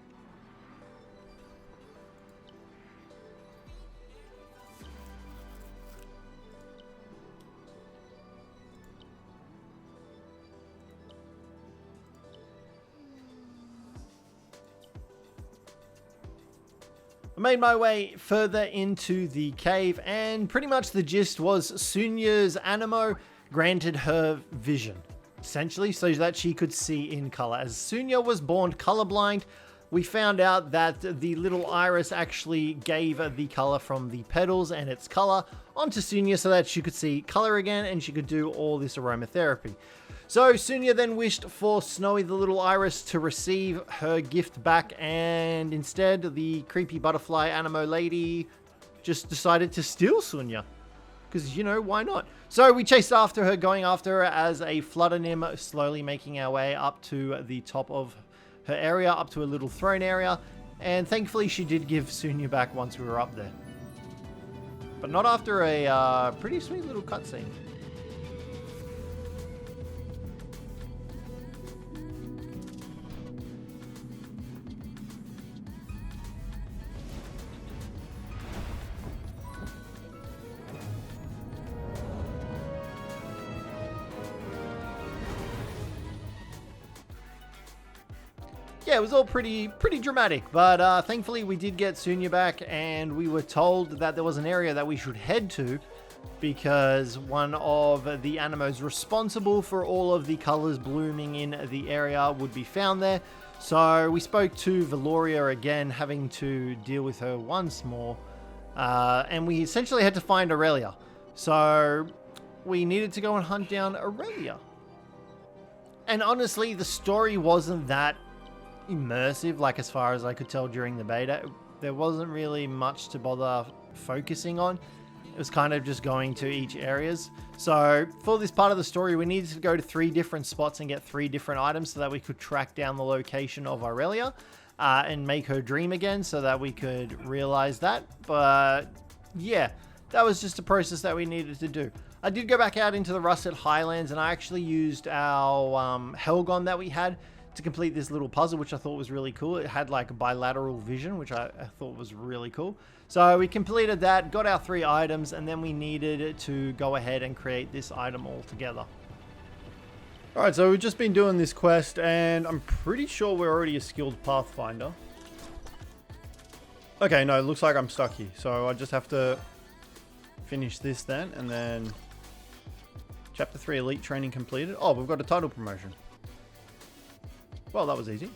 I made my way further into the cave, and pretty much the gist was Sunya's Aniimo granted her vision, essentially, so that she could see in color. As Sunya was born colorblind, we found out that the little iris actually gave the color from the petals and its color onto Sunya so that she could see color again and she could do all this aromatherapy. So Sunya then wished for Snowy the little iris to receive her gift back, and instead the creepy butterfly Aniimo lady just decided to steal Sunya. Because, you know, why not? So we chased after her, going after her as a Flutternym, slowly making our way up to the top of her area, up to a little throne area. And thankfully she did give Sunya back once we were up there. But not after a pretty sweet little cutscene. Yeah, it was all pretty dramatic, but thankfully we did get Sunya back, and we were told that there was an area that we should head to because one of the Animos responsible for all of the colors blooming in the area would be found there. So we spoke to Valoria again, having to deal with her once more, and we essentially had to find Aurelia. So we needed to go and hunt down Aurelia. And honestly, the story wasn't that immersive, like as far as I could tell during the beta. There wasn't really much to bother focusing on. It was kind of just going to each areas. So for this part of the story, we needed to go to 3 different spots and get 3 different items so that we could track down the location of Aurelia and make her dream again so that we could realize that. But yeah, that was just a process that we needed to do. I did go back out into the Russet Highlands, and I actually used our Helgon that we had to complete this little puzzle, which I thought was really cool. It had like a bilateral vision, which I thought was really cool. So we completed that, got our 3 items, and then we needed to go ahead and create this item all together. Alright, so we've just been doing this quest, and I'm pretty sure we're already a skilled Pathfinder. Okay, no, it looks like I'm stuck here. So I just have to finish this then, and then Chapter 3 Elite Training completed. Oh, we've got a title promotion. Well, that was easy.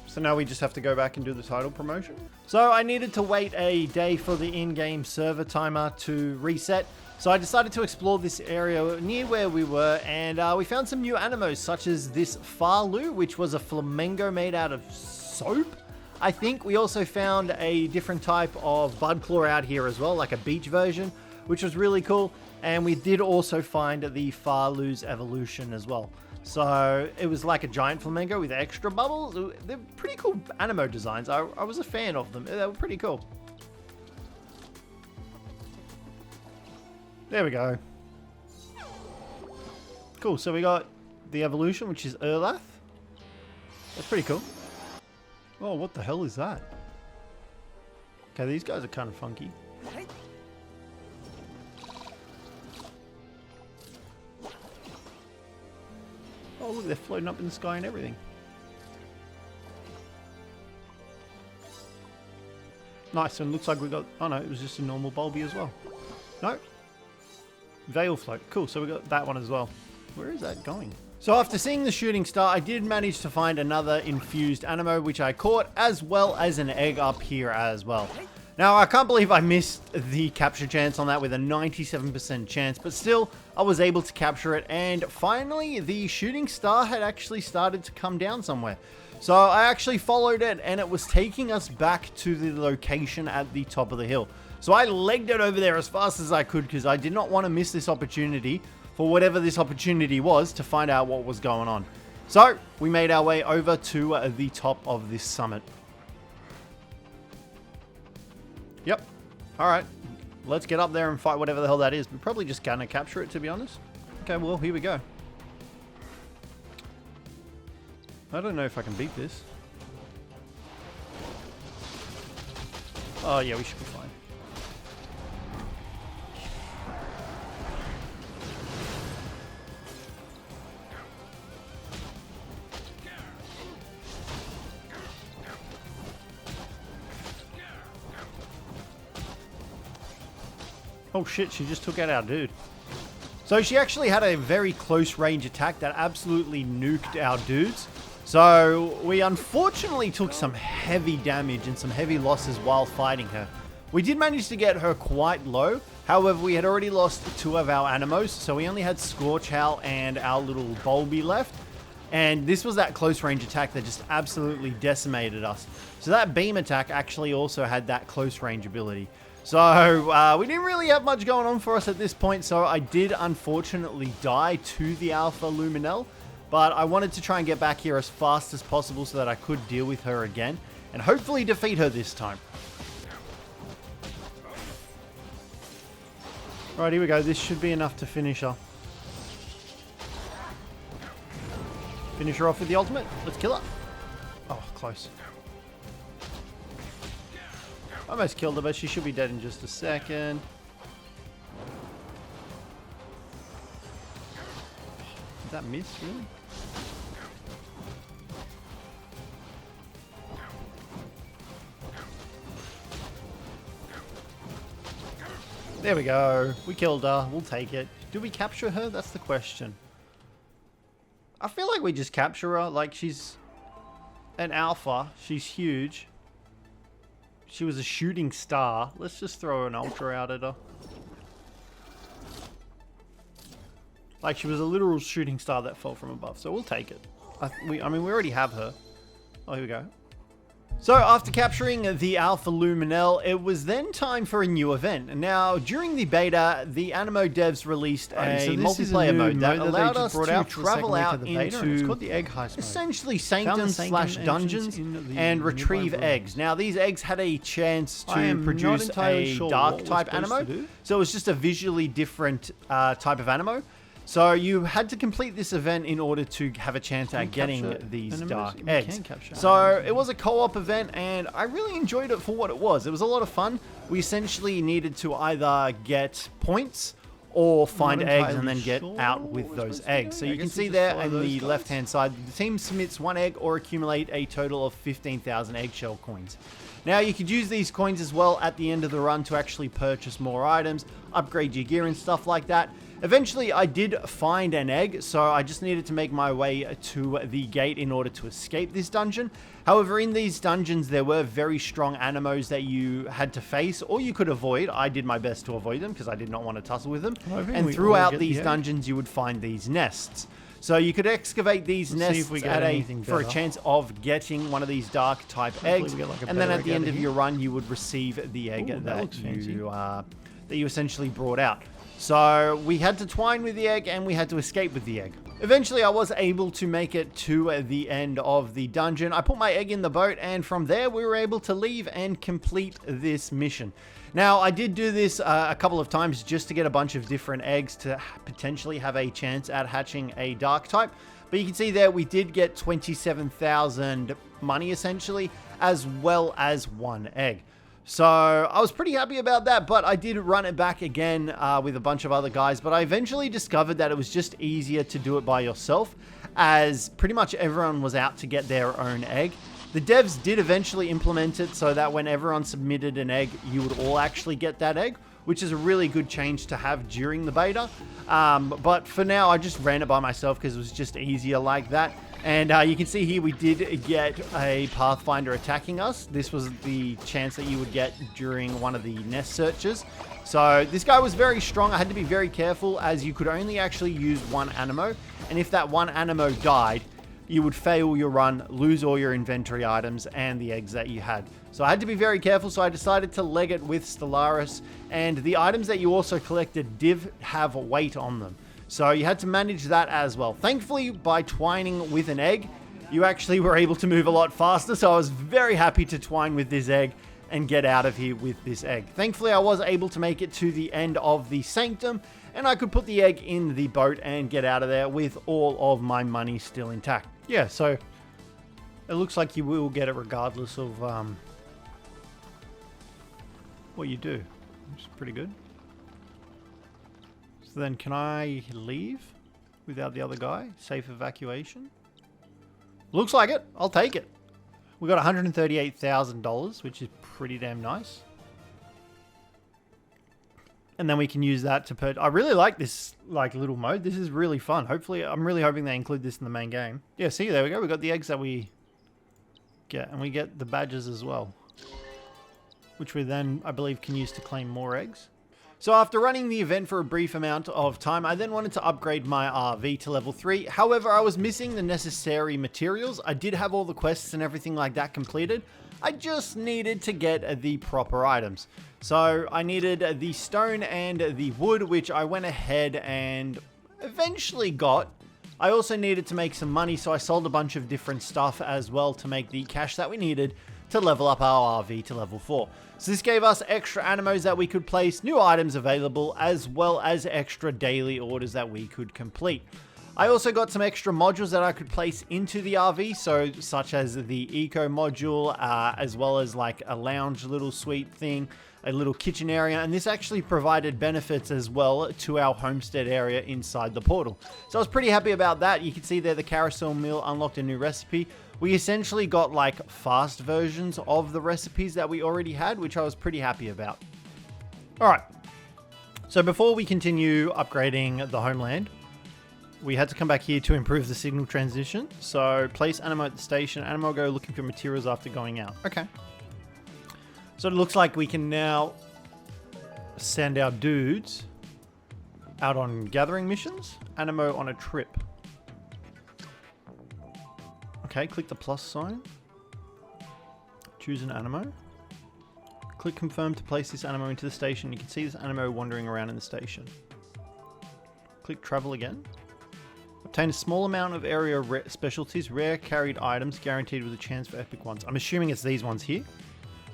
So now we just have to go back and do the title promotion. So I needed to wait a day for the in-game server timer to reset. So I decided to explore this area near where we were, and we found some new Animos, such as this Farlu, which was a flamingo made out of soap. I think we also found a different type of Budclaw out here as well, like a beach version, which was really cool. And we did also find the Farlu's evolution as well. So it was like a giant flamingo with extra bubbles. They're pretty cool Aniimo designs. I was a fan of them. They were pretty cool. There we go. Cool, so we got the evolution, which is Erlath. That's pretty cool. Oh, what the hell is that? Okay, these guys are kind of funky. Oh, look, they're floating up in the sky and everything. Nice, and looks like we got... Oh no, it was just a normal Bulby as well. No. Veil float. Cool, so we got that one as well. Where is that going? So after seeing the shooting star, I did manage to find another infused Aniimo, which I caught, as well as an egg up here as well. Now, I can't believe I missed the capture chance on that with a 97% chance, but still, I was able to capture it, and finally, the shooting star had actually started to come down somewhere. So I actually followed it, and it was taking us back to the location at the top of the hill. So I legged it over there as fast as I could, because I did not want to miss this opportunity, for whatever this opportunity was, to find out what was going on. So, we made our way over to the top of this summit. Yep. Alright. Let's get up there and fight whatever the hell that is. We're probably just gonna capture it, to be honest. Okay, well, here we go. I don't know if I can beat this. Oh, yeah, we should be fine. Oh shit, she just took out our dude. So she actually had a very close range attack that absolutely nuked our dudes. So we unfortunately took some heavy damage and some heavy losses while fighting her. We did manage to get her quite low. However, we had already lost 2 of our Animos, so we only had Scorch Howl and our little Bulby left. And this was that close range attack that just absolutely decimated us. So that beam attack actually also had that close range ability. So we didn't really have much going on for us at this point, so I did unfortunately die to the Alpha Luminel. But I wanted to try and get back here as fast as possible so that I could deal with her again and hopefully defeat her this time. Right, here we go. This should be enough to finish her. Finish her off with the ultimate. Let's kill her. Oh, close. Almost killed her, but she should be dead in just a second. Did that miss, really? There we go. We killed her. We'll take it. Do we capture her? That's the question. I feel like we just capture her. Like, she's an alpha. She's huge. She was a shooting star. Let's just throw an ultra out at her. Like, she was a literal shooting star that fell from above. So we'll take it. I mean, we already have her. Oh, here we go. So after capturing the Alpha Luminel, it was then time for a new event. Now, during the beta, the Animo devs released a multiplayer mode that allowed us to travel out into the egg heist mode. Essentially sanctum/dungeons and retrieve eggs. Now, these eggs had a chance to produce a dark type Animo, so it was just a visually different type of Animo. So you had to complete this event in order to have a chance at getting these dark eggs. So it was a co-op event and I really enjoyed it for what it was. It was a lot of fun. We essentially needed to either get points or find eggs and then get out with those eggs. So you can see there in the left-hand side, the team submits 1 egg or accumulate a total of 15,000 eggshell coins. Now you could use these coins as well at the end of the run to actually purchase more items, upgrade your gear and stuff like that. Eventually, I did find an egg, so I just needed to make my way to the gate in order to escape this dungeon. However, in these dungeons, there were very strong Animos that you had to face, or you could avoid. I did my best to avoid them, because I did not want to tussle with them. And throughout these dungeons, you would find these nests. So you could excavate these nests for a chance of getting one of these dark type eggs, and then at the end of your run, you would receive the egg that you essentially brought out. So we had to twine with the egg and we had to escape with the egg. Eventually I was able to make it to the end of the dungeon. I put my egg in the boat and from there we were able to leave and complete this mission. Now I did do this a couple of times just to get a bunch of different eggs to potentially have a chance at hatching a dark type. But you can see there we did get 27,000 money essentially, as well as 1 egg. So I was pretty happy about that, but I did run it back again with a bunch of other guys. But I eventually discovered that it was just easier to do it by yourself, as pretty much everyone was out to get their own egg. The devs did eventually implement it so that when everyone submitted an egg, you would all actually get that egg, which is a really good change to have during the beta. But for now, I just ran it by myself because it was just easier like that. And you can see here we did get a Pathfinder attacking us. This was the chance that you would get during one of the nest searches. So this guy was very strong. I had to be very careful as you could only actually use 1 Animo. And if that 1 Animo died, you would fail your run, lose all your inventory items and the eggs that you had. So I had to be very careful, so I decided to leg it with Stellaris. And the items that you also collected did have weight on them. So you had to manage that as well. Thankfully, by twining with an egg, you actually were able to move a lot faster. So I was very happy to twine with this egg and get out of here with this egg. Thankfully, I was able to make it to the end of the Sanctum, and I could put the egg in the boat and get out of there with all of my money still intact. Yeah, so it looks like you will get it regardless of what you do. Which is pretty good. So then can I leave without the other guy? Safe evacuation? Looks like it. I'll take it. We got $138,000, which is pretty damn nice. And then we can use that to put. I really like this like little mode. This is really fun. Hopefully, I'm really hoping they include this in the main game. Yeah, see, there we go. We got the eggs that we get, and we get the badges as well, which we then, I believe, can use to claim more eggs. So after running the event for a brief amount of time, I then wanted to upgrade my RV to level 3. However, I was missing the necessary materials. I did have all the quests and everything like that completed. I just needed to get the proper items. So I needed the stone and the wood, which I went ahead and eventually got. I also needed to make some money, so I sold a bunch of different stuff as well to make the cash that we needed to level up our RV to level 4. So this gave us extra animos that we could place, new items available, as well as extra daily orders that we could complete. I also got some extra modules that I could place into the RV, so such as the eco module, as well as like a lounge little suite thing, a little kitchen area, and this actually provided benefits as well to our homestead area inside the portal. So I was pretty happy about that. You can see there the carousel mill unlocked a new recipe. We essentially got like fast versions of the recipes that we already had, which I was pretty happy about. All right, so before we continue upgrading the Homeland, we had to come back here to improve the signal transition. So place Aniimo at the station. Aniimo will go looking for materials after going out. Okay. So it looks like we can now send our dudes out on gathering missions. Aniimo on a trip. Okay, click the plus sign. Choose an Aniimo. Click confirm to place this Aniimo into the station. You can see this Aniimo wandering around in the station. Click travel again. Obtain a small amount of area specialties, rare carried items, guaranteed with a chance for epic ones. I'm assuming it's these ones here.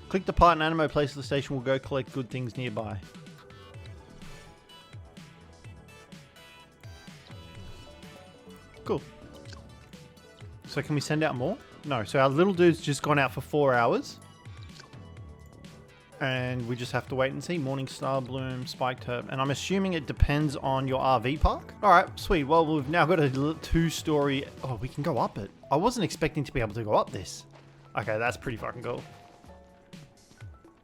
Click depart and Aniimo place at the station will go collect good things nearby. Cool. So can we send out more? No. So our little dude's just gone out for 4 hours. And we just have to wait and see. Morning Star Bloom, Spiked Herb. And I'm assuming it depends on your RV park. All right, sweet. Well, we've now got a 2-story... Oh, we can go up it. I wasn't expecting to be able to go up this. Okay, that's pretty fucking cool.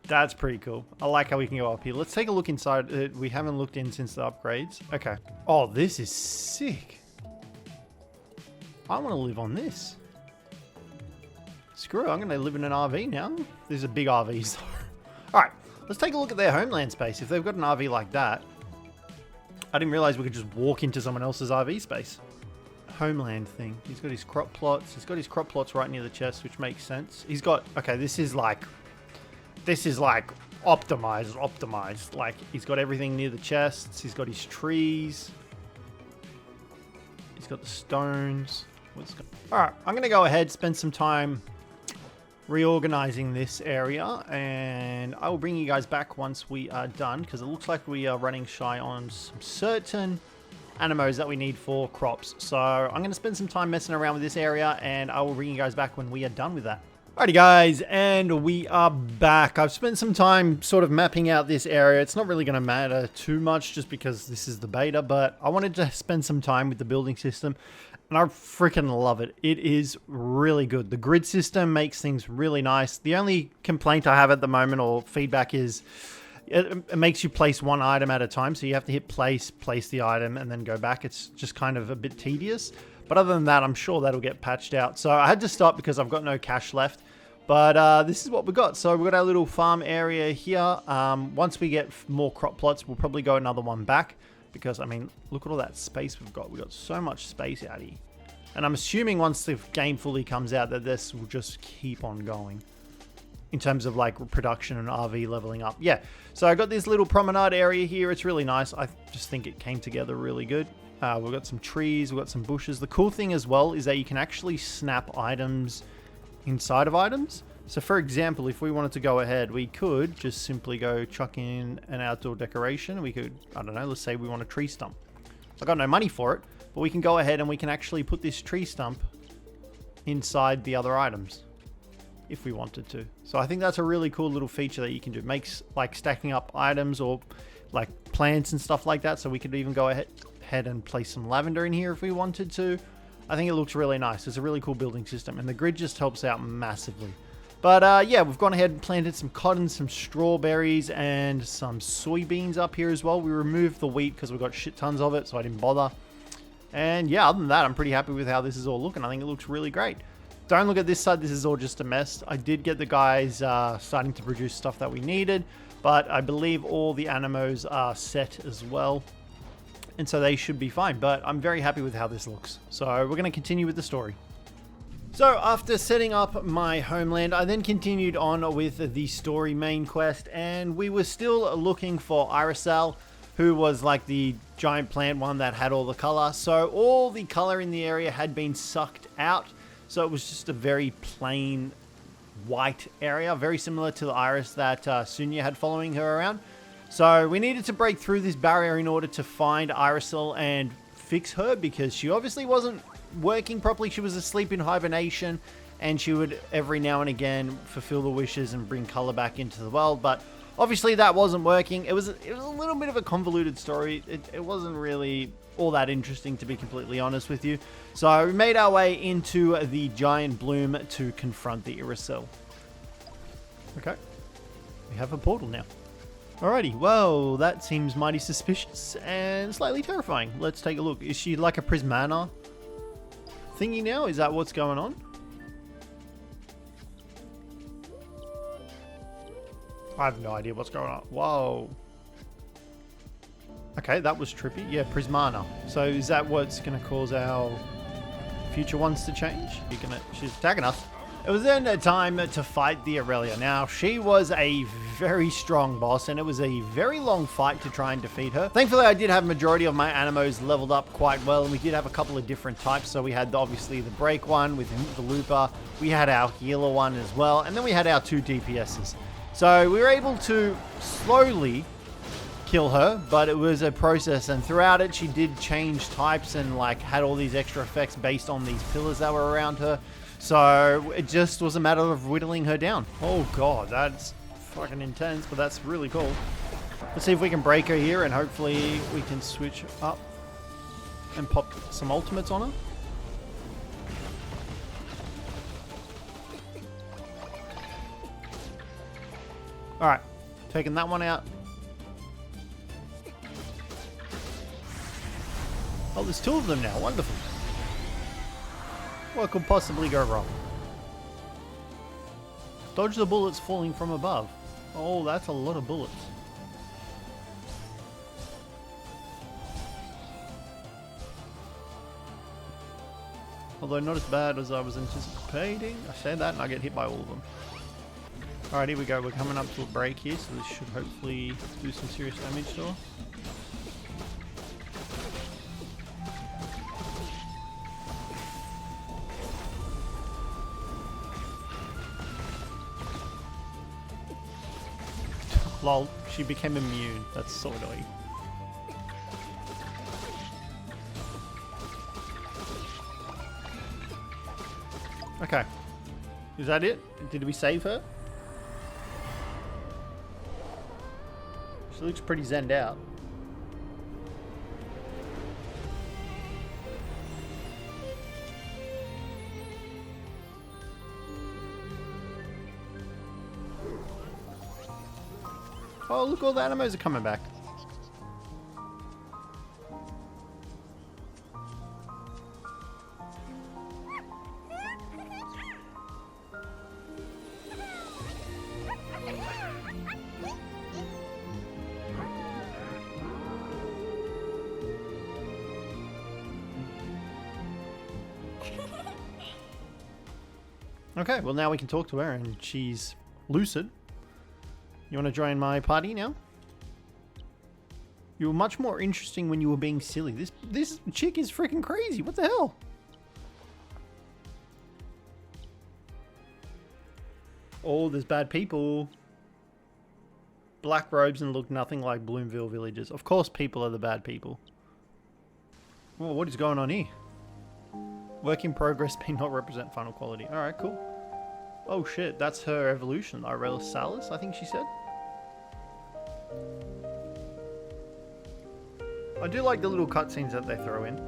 That's pretty cool. I like how we can go up here. Let's take a look inside. We haven't looked in since the upgrades. Okay. Oh, this is sick. I want to live on this. Screw it, I'm going to live in an RV now. These are big RVs though. Alright, let's take a look at their homeland space. If they've got an RV like that, I didn't realize we could just walk into someone else's RV space. Homeland thing. He's got his crop plots. He's got his crop plots right near the chest, which makes sense. He's got, okay, this is like optimized. Like, he's got everything near the chests. He's got his trees. He's got the stones. Alright, I'm going to go ahead, spend some time reorganizing this area, and I will bring you guys back once we are done, because it looks like we are running shy on some certain animos that we need for crops. So I'm going to spend some time messing around with this area, and I will bring you guys back when we are done with that. Alrighty guys, and we are back. I've spent some time sort of mapping out this area. It's not really going to matter too much just because this is the beta, but I wanted to spend some time with the building system. And I freaking love it. It is really good. The grid system makes things really nice. The only complaint I have at the moment, or feedback, is it makes you place one item at a time. So you have to hit place the item, and then go back. It's just kind of a bit tedious. But other than that, I'm sure that'll get patched out. So I had to stop because I've got no cash left. But this is what we got. So we've got our little farm area here. Once we get more crop plots, we'll probably go another one back. Because, I mean, look at all that space we've got. We've got so much space out here. And I'm assuming once the game fully comes out that this will just keep on going. In terms of, like, production and RV leveling up. Yeah, so I got this little promenade area here. It's really nice. I just think it came together really good. We've got some trees. We've got some bushes. The cool thing as well is that you can actually snap items inside of items. So, for example, if we wanted to go ahead, we could just simply go chuck in an outdoor decoration. We could, I don't know, let's say we want a tree stump. I got no money for it, but we can go ahead and we can actually put this tree stump inside the other items if we wanted to. So I think that's a really cool little feature that you can do. It makes like stacking up items or like plants and stuff like that. So we could even go ahead and place some lavender in here if we wanted to. I think it looks really nice. It's a really cool building system, and the grid just helps out massively. But yeah, we've gone ahead and planted some cotton, some strawberries, and some soybeans up here as well. We removed the wheat because we've got shit tons of it, so I didn't bother. And yeah, other than that, I'm pretty happy with how this is all looking. I think it looks really great. Don't look at this side. This is all just a mess. I did get the guys starting to produce stuff that we needed, but I believe all the Animos are set as well. And so they should be fine, but I'm very happy with how this looks. So we're going to continue with the story. So after setting up my homeland, I then continued on with the story main quest, and we were still looking for Irisal, who was like the giant plant one that had all the color. So all the color in the area had been sucked out, so it was just a very plain white area, very similar to the iris that Sunya had following her around. So we needed to break through this barrier in order to find Irisal and fix her, because she obviously wasn't working properly. She was asleep in hibernation, and she would every now and again fulfill the wishes and bring color back into the world, but obviously that wasn't working. It was a little bit of a convoluted story. It wasn't really all that interesting, to be completely honest with you. So we made our way into the giant bloom to confront the Irisal. Okay, we have a portal now. Alrighty, well, that seems mighty suspicious and slightly terrifying. Let's take a look. Is she like a Prismana thingy now? Is that what's going on? I have no idea what's going on. Whoa. Okay, that was trippy. Yeah, Prismana. So is that what's going to cause our future ones to change? She's attacking us. It was then time to fight the Aurelia. Now, she was a very strong boss, and it was a very long fight to try and defeat her. Thankfully, I did have a majority of my Animos leveled up quite well, and we did have a couple of different types. So we had obviously the break one with Invaloopa, we had our healer one as well, and then we had our 2 DPSs. So we were able to slowly kill her, but it was a process, and throughout it she did change types and like had all these extra effects based on these pillars that were around her. So it just was a matter of whittling her down. Oh god, that's fucking intense, but that's really cool. Let's see if we can break her here, and hopefully we can switch up and pop some ultimates on her. Alright, taking that one out. Oh, there's 2 of them now. Wonderful. What could possibly go wrong? Dodge the bullets falling from above. Oh, that's a lot of bullets. Although not as bad as I was anticipating. I say that and I get hit by all of them. Alright, here we go. We're coming up to a break here, so this should hopefully do some serious damage to her. Lol, she became immune. That's so annoying. Okay. Is that it? Did we save her? She looks pretty zenned out. Oh, look, all the Animos are coming back. Okay, well now we can talk to her and she's lucid. You want to join my party now? You were much more interesting when you were being silly. This chick is freaking crazy. What the hell? Oh, there's bad people. Black robes and look nothing like Bloomville villagers. Of course people are the bad people. Oh, what is going on here? Work in progress may not represent final quality. Alright, cool. Oh shit, that's her evolution. Irisalis, I think she said. I do like the little cutscenes that they throw in.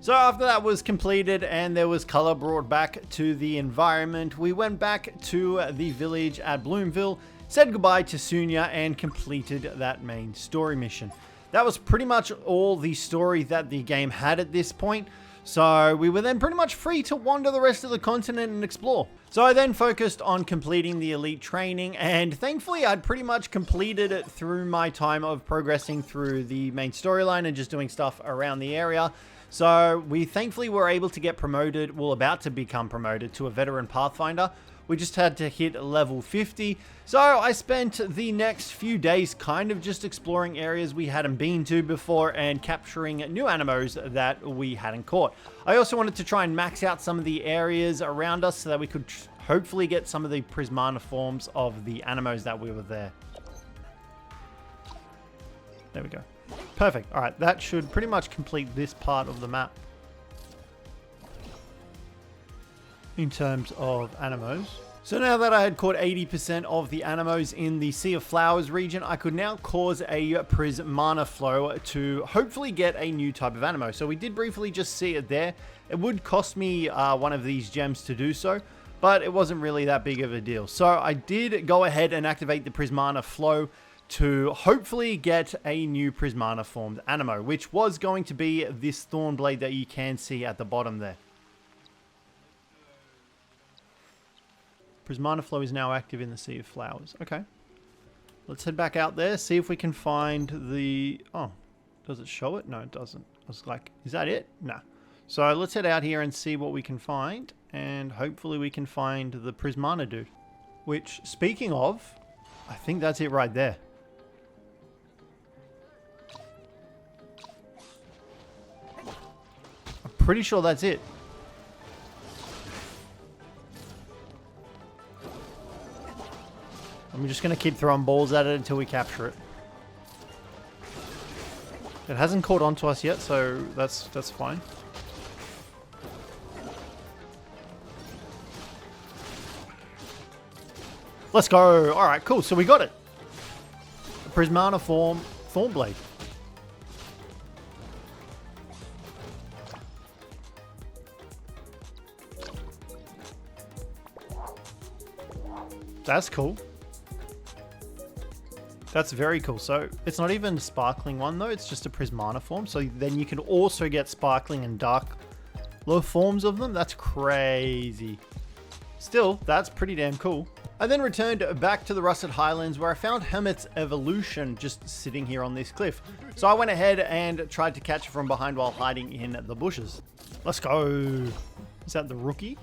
So after that was completed and there was color brought back to the environment, we went back to the village at Bloomville, said goodbye to Sunya, and completed that main story mission. That was pretty much all the story that the game had at this point. So we were then pretty much free to wander the rest of the continent and explore. So I then focused on completing the elite training, and thankfully I'd pretty much completed it through my time of progressing through the main storyline and just doing stuff around the area. So we thankfully were able to get promoted, well, about to become promoted to a veteran Pathfinder. We just had to hit level 50. So I spent the next few days kind of just exploring areas we hadn't been to before and capturing new Animos that we hadn't caught. I also wanted to try and max out some of the areas around us so that we could hopefully get some of the Prismana forms of the Animos that we were there. There we go. Perfect. All right, that should pretty much complete this part of the map. In terms of Animos. So now that I had caught 80% of the Animos in the Sea of Flowers region, I could now cause a Prismana flow to hopefully get a new type of Animo. So we did briefly just see it there. It would cost me one of these gems to do so, but it wasn't really that big of a deal. So I did go ahead and activate the Prismana flow to hopefully get a new Prismana formed Animo, which was going to be this Thornblade that you can see at the bottom there. Prismana flow is now active in the Sea of Flowers. Okay. Let's head back out there, see if we can find the... Oh, does it show it? No, it doesn't. I was like, is that it? No. So let's head out here and see what we can find, and hopefully we can find the Prismana dude. Which, speaking of, I think that's it right there. I'm pretty sure that's it. I'm just going to keep throwing balls at it until we capture it. It hasn't caught on to us yet, so that's fine. Let's go. All right, cool. So we got it. The Prismana form Thornblade. That's cool. That's very cool. So it's not even a sparkling one though, it's just a Prismana form. So then you can also get sparkling and dark low forms of them. That's crazy. Still, that's pretty damn cool. I then returned back to the Rusted Highlands where I found Hermit's evolution just sitting here on this cliff. So I went ahead and tried to catch it from behind while hiding in the bushes. Let's go. Is that the rookie?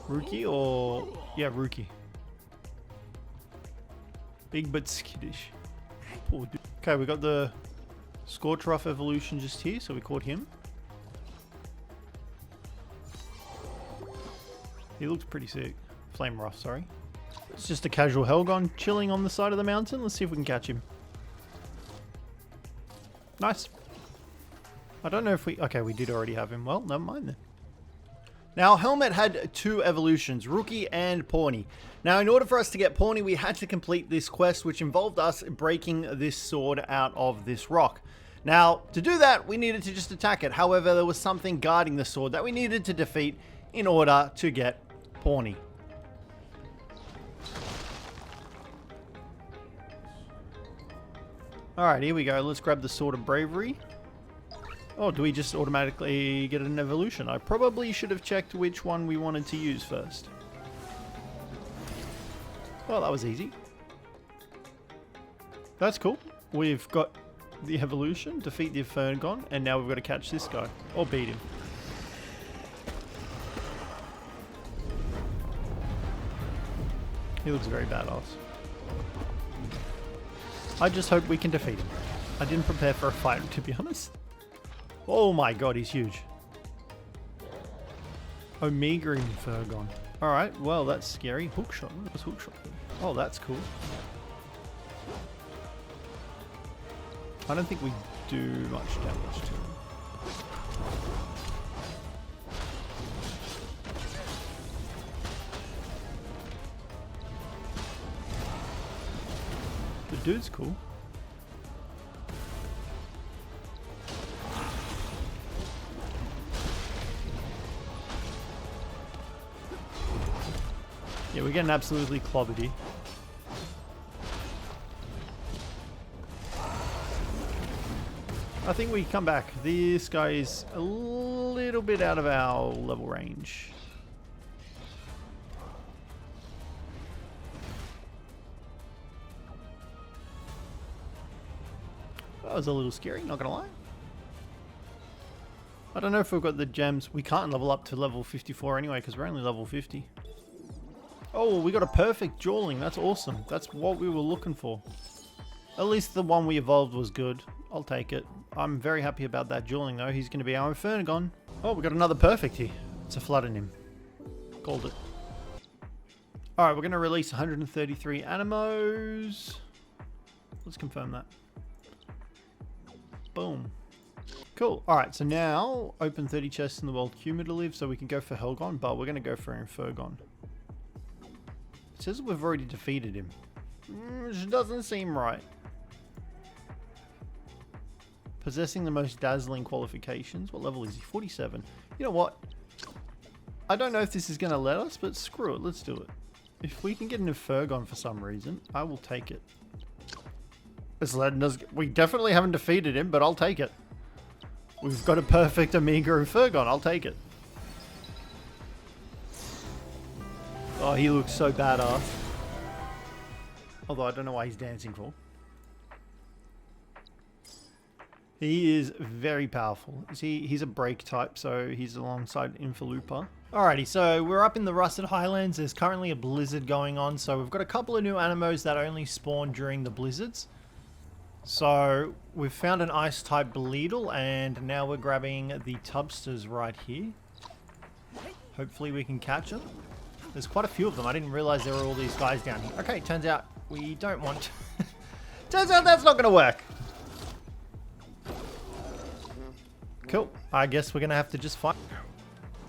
Rookie or... yeah, rookie. Big but skittish. Poor dude. Okay, we got the Scorchruff evolution just here, so we caught him. He looks pretty sick. Flame Ruff, sorry. It's just a casual Helgon chilling on the side of the mountain. Let's see if we can catch him. Nice. I don't know if we... okay, we did already have him. Well, never mind then. Now, Helmet had two evolutions, Rookie and Pawnee. Now, in order for us to get Pawnee, we had to complete this quest, which involved us breaking this sword out of this rock. Now, to do that, we needed to just attack it. However, there was something guarding the sword that we needed to defeat in order to get Pawnee. Alright, here we go. Let's grab the Sword of Bravery. Oh, do we just automatically get an evolution? I probably should have checked which one we wanted to use first. Well, that was easy. That's cool. We've got the evolution, defeat the Fergon, and now we've got to catch this guy. Or beat him. He looks very badass. I just hope we can defeat him. I didn't prepare for a fight, to be honest. Oh my god, he's huge. Omega Fergon. Alright, well, that's scary. Hookshot. What was Hookshot? Oh, that's cool. I don't think we do much damage to him. The dude's cool. Yeah, we're getting absolutely clobbered here. I think we come back. This guy is a little bit out of our level range. That was a little scary, not gonna lie. I don't know if we've got the gems. We can't level up to level 54 anyway because we're only level 50. Oh, we got a perfect dueling. That's awesome. That's what we were looking for. At least the one we evolved was good. I'll take it. I'm very happy about that dueling though. He's going to be our Infernagon. Oh, we got another perfect here. It's a flood in him. Called it. Alright, we're going to release 133 Animos. Let's confirm that. Boom. Cool. Alright, so now open 30 chests in the world cumulative so we can go for Helgon, but we're going to go for Infergon. It says we've already defeated him. Which doesn't seem right. Possessing the most dazzling qualifications. What level is he? 47. You know what? I don't know if this is going to let us, but screw it. Let's do it. If we can get an Infergon for some reason, I will take it. It's letting us... We definitely haven't defeated him, but I'll take it. We've got a perfect Amiga Infergon. I'll take it. Oh, he looks so badass. Although I don't know why he's dancing for. He is very powerful. He's a break type, so he's alongside Invaloopa. Alrighty, so we're up in the Rusted Highlands. There's currently a blizzard going on, so we've got a couple of new Animos that only spawn during the blizzards. So we've found an ice type Bleedle, and now we're grabbing the Tubsters right here. Hopefully we can catch them. There's quite a few of them. I didn't realize there were all these guys down here. Okay, turns out we don't want to. Turns out that's not going to work. Cool. I guess we're going to have to just fight.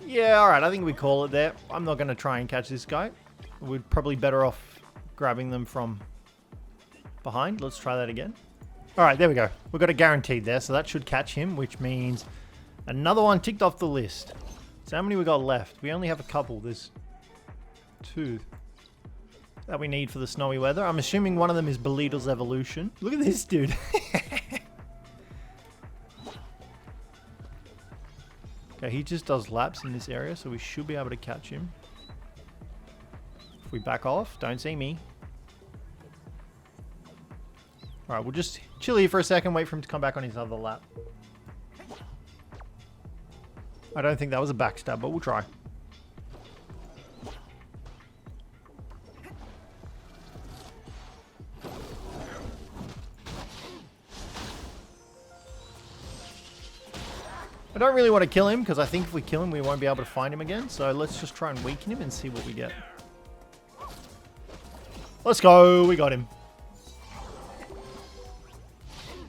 Yeah, alright. I think we call it there. I'm not going to try and catch this guy. We're probably better off grabbing them from behind. Let's try that again. Alright, there we go. We've got a guaranteed there, so that should catch him, which means another one ticked off the list. So how many we got left? We only have a couple. There's 2 that we need for the snowy weather. I'm assuming one of them is Bleedle's evolution. Look at this dude. Okay, he just does laps in this area, so we should be able to catch him. If we back off, don't see me. Alright, we'll just chill here for a second, wait for him to come back on his other lap. I don't think that was a backstab, but we'll try. I don't really want to kill him, because I think if we kill him, we won't be able to find him again. So let's just try and weaken him and see what we get. Let's go. We got him.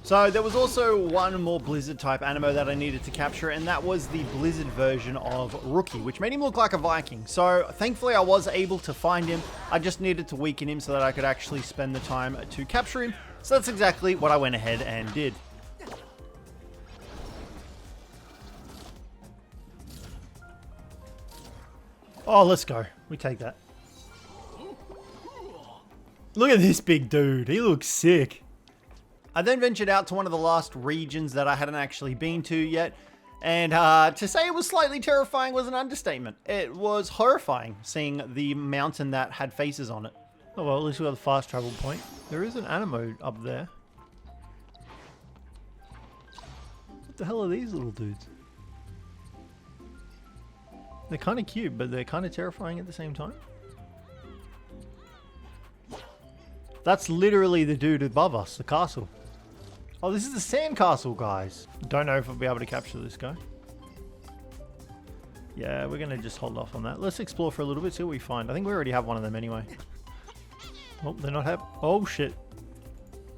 So there was also one more Blizzard type Animo that I needed to capture, and that was the Blizzard version of Rookie, which made him look like a Viking. So thankfully I was able to find him. I just needed to weaken him so that I could actually spend the time to capture him. So that's exactly what I went ahead and did. Oh, let's go. We take that. Look at this big dude. He looks sick. I then ventured out to one of the last regions that I hadn't actually been to yet. And to say it was slightly terrifying was an understatement. It was horrifying seeing the mountain that had faces on it. Oh well, at least we got the fast travel point. There is an Animo up there. What the hell are these little dudes? They're kind of cute, but they're kind of terrifying at the same time. That's literally the dude above us, the castle. Oh, this is the sand castle, guys. Don't know if I'll be able to capture this guy. Yeah, we're going to just hold off on that. Let's explore for a little bit, see what we find. I think we already have one of them anyway. Oh, they're not have. Oh, shit.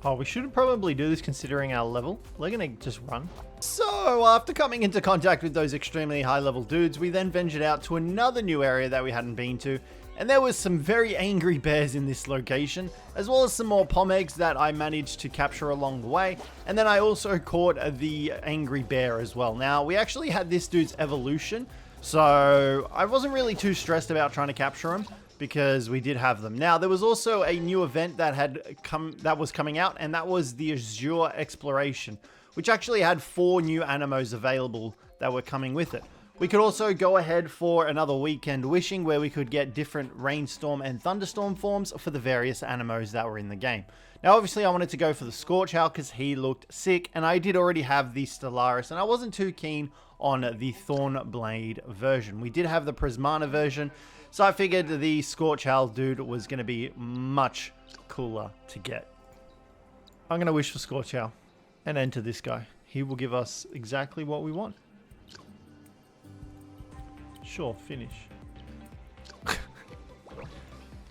Oh, we shouldn't probably do this considering our level. We're going to just run. So, after coming into contact with those extremely high-level dudes, we then ventured out to another new area that we hadn't been to. And there was some very angry bears in this location, as well as some more Pomegs that I managed to capture along the way. And then I also caught the angry bear as well. Now, we actually had this dude's evolution, so I wasn't really too stressed about trying to capture him. because we did have them. Now, there was also a new event that was coming out, and that was the Azure Exploration, which actually had 4 new Animos available that were coming with it. We could also go ahead for another weekend wishing where we could get different rainstorm and thunderstorm forms for the various Animos that were in the game. Now, obviously, I wanted to go for the Scorch Owl because he looked sick, and I did already have the Stellaris, and I wasn't too keen on the Thornblade version. We did have the Prismana version, so I figured the Scorch Owl dude was going to be much cooler to get. I'm going to wish for Scorch Owl and enter this guy. He will give us exactly what we want. Sure, finish.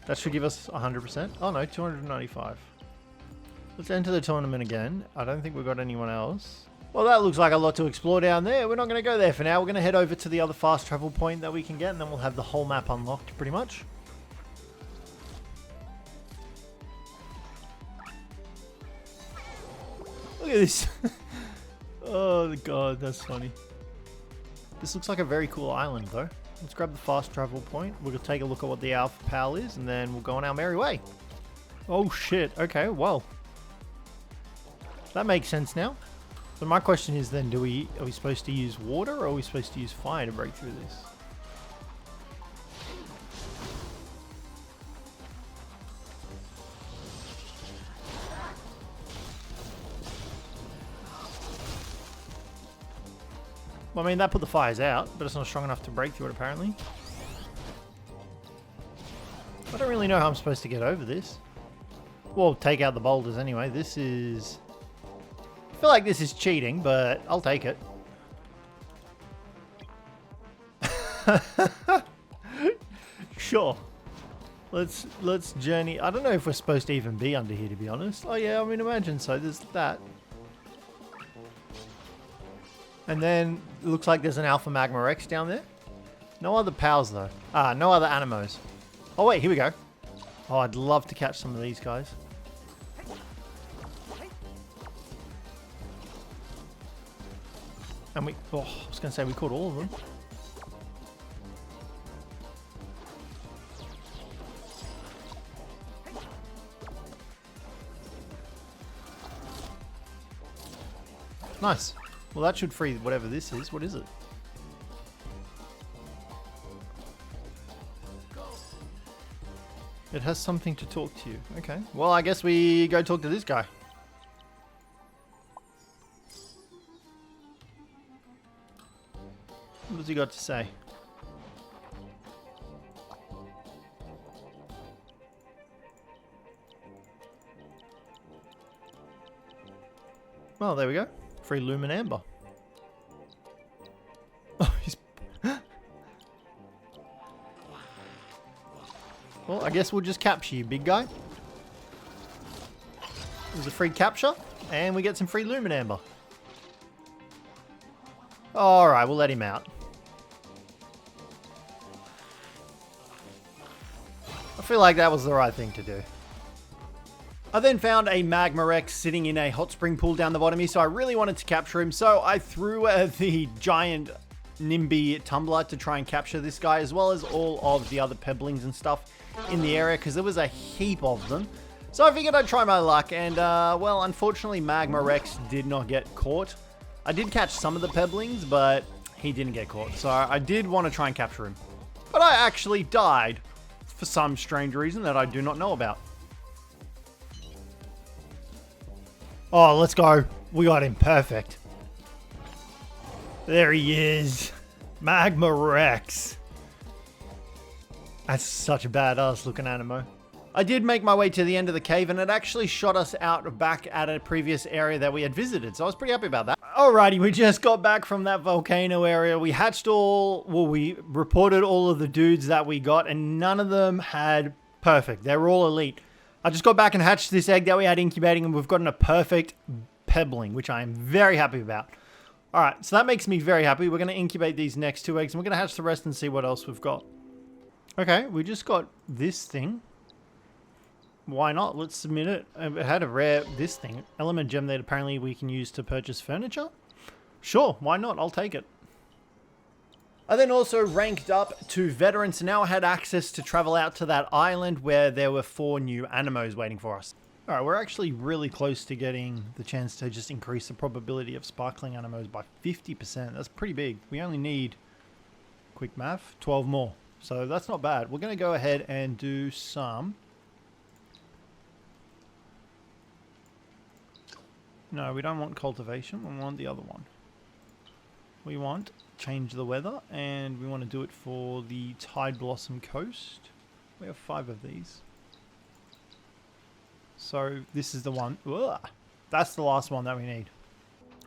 That should give us 100%. Oh no, 295. Let's enter the tournament again. I don't think we've got anyone else. Well, that looks like a lot to explore down there. We're not going to go there for now. We're going to head over to the other fast travel point that we can get, and then we'll have the whole map unlocked pretty much. Look at this. Oh god, that's funny. This looks like a very cool island though. Let's grab the fast travel point. We'll take a look at what the Alpha Pal is, and then we'll go on our merry way. Oh shit, okay, well. That makes sense now. So my question is then, are we supposed to use water, or are we supposed to use fire to break through this? Well, I mean, that put the fires out, but it's not strong enough to break through it, apparently. I don't really know how I'm supposed to get over this. Well, take out the boulders anyway. This is... I feel like this is cheating, but I'll take it. Sure. Let's journey. I don't know if we're supposed to even be under here, to be honest. Oh yeah, I mean, imagine so. There's that. And then it looks like there's an Alpha Magma Rex down there. No other pals though. No other Animos. Oh wait, here we go. Oh, I'd love to catch some of these guys. And I was going to say we caught all of them. Nice. Well, that should free whatever this is. What is it? It has something to talk to you. Okay. Well, I guess we go talk to this guy. What has he got to say? Well, there we go. Free Lumen Amber. Oh, he's... Well, I guess we'll just capture you, big guy. There's a free capture, and we get some free Lumen Amber. Alright, we'll let him out. I feel like that was the right thing to do. I then found a Magma Rex sitting in a hot spring pool down the bottom here, so I really wanted to capture him. So I threw the giant NIMBY tumbler to try and capture this guy, as well as all of the other pebblings and stuff in the area, because there was a heap of them. So I figured I'd try my luck, and well, unfortunately Magma Rex did not get caught. I did catch some of the pebblings, but he didn't get caught. So I did want to try and capture him. But I actually died for some strange reason that I do not know about. Oh, let's go. We got him. Perfect. There he is. Magma Rex. That's such a badass looking Aniimo. I did make my way to the end of the cave, and it actually shot us out back at a previous area that we had visited. So I was pretty happy about that. Alrighty, we just got back from that volcano area. We hatched we reported all of the dudes that we got, and none of them had perfect. They were all elite. I just got back and hatched this egg that we had incubating, and we've gotten a perfect pebbling, which I am very happy about. Alright, so that makes me very happy. We're going to incubate these next 2 eggs, and we're going to hatch the rest and see what else we've got. Okay, we just got this thing. Why not? Let's submit it. It had a rare, this thing, element gem that apparently we can use to purchase furniture. Sure, why not? I'll take it. I then also ranked up to veteran, so now I had access to travel out to that island where there were 4 new Animos waiting for us. Alright, we're actually really close to getting the chance to just increase the probability of sparkling Animos by 50%. That's pretty big. We only need, quick math, 12 more. So that's not bad. We're going to go ahead and do some... No, we don't want cultivation. We want the other one. We want change the weather, and we want to do it for the Tide Blossom Coast. We have 5 of these. So this is the one. Ugh, that's the last one that we need.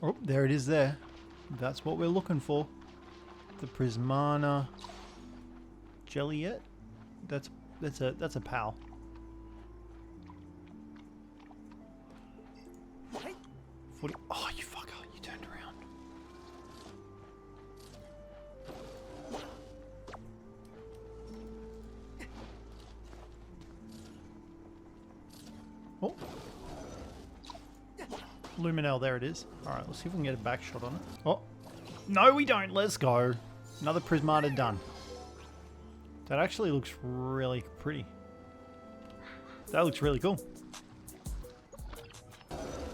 Oh, there it is there. That's what we're looking for. The Prismana Jelliet. That's a pal. 40. Oh, you fucker! You turned around. Oh. Luminel, there it is. Alright, let's see if we can get a back shot on it. Oh. No, we don't. Let's go. Another Prismata done. That actually looks really pretty. That looks really cool.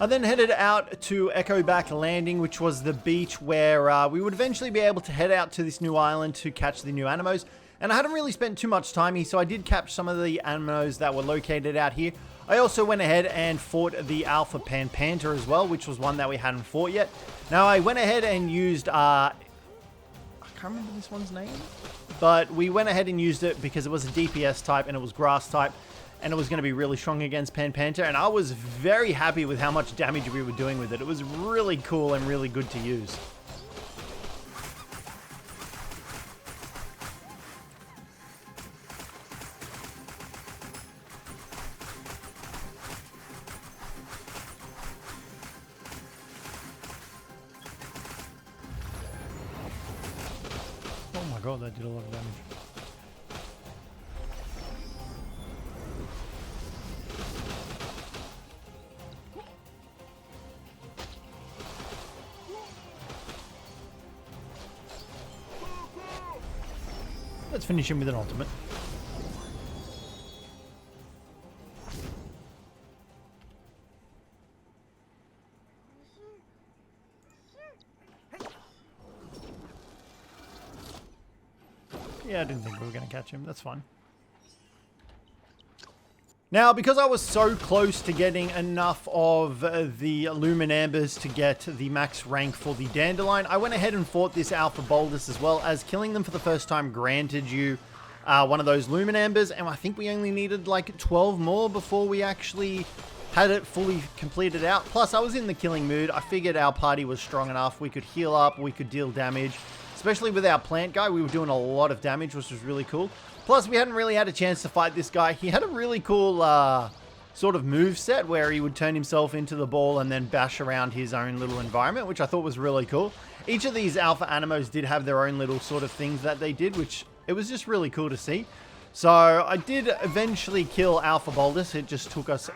I then headed out to Echoback Landing, which was the beach where we would eventually be able to head out to this new island to catch the new Animos. And I hadn't really spent too much time here, so I did catch some of the Animos that were located out here. I also went ahead and fought the Alpha Panther as well, which was one that we hadn't fought yet. Now, I went ahead and used... I can't remember this one's name, but we went ahead and used it because it was a DPS type and it was grass type, and it was going to be really strong against Panther, and I was very happy with how much damage we were doing with it. It was really cool and really good to use. Oh my god, that did a lot of damage. Let's finish him with an ultimate. Yeah, I didn't think we were going to catch him. That's fine. Now, because I was so close to getting enough of the Luminambers to get the max rank for the Dandelion, I went ahead and fought this Alpha Boldus as well, as killing them for the first time granted you one of those Luminambers, and I think we only needed like 12 more before we actually had it fully completed out. Plus, I was in the killing mood. I figured our party was strong enough. We could heal up, we could deal damage. Especially with our plant guy, we were doing a lot of damage, which was really cool. Plus, we hadn't really had a chance to fight this guy. He had a really cool sort of move set where he would turn himself into the ball and then bash around his own little environment, which I thought was really cool. Each of these Alpha Animos did have their own little sort of things that they did, which it was just really cool to see. So I did eventually kill Alpha Boldus. It just took us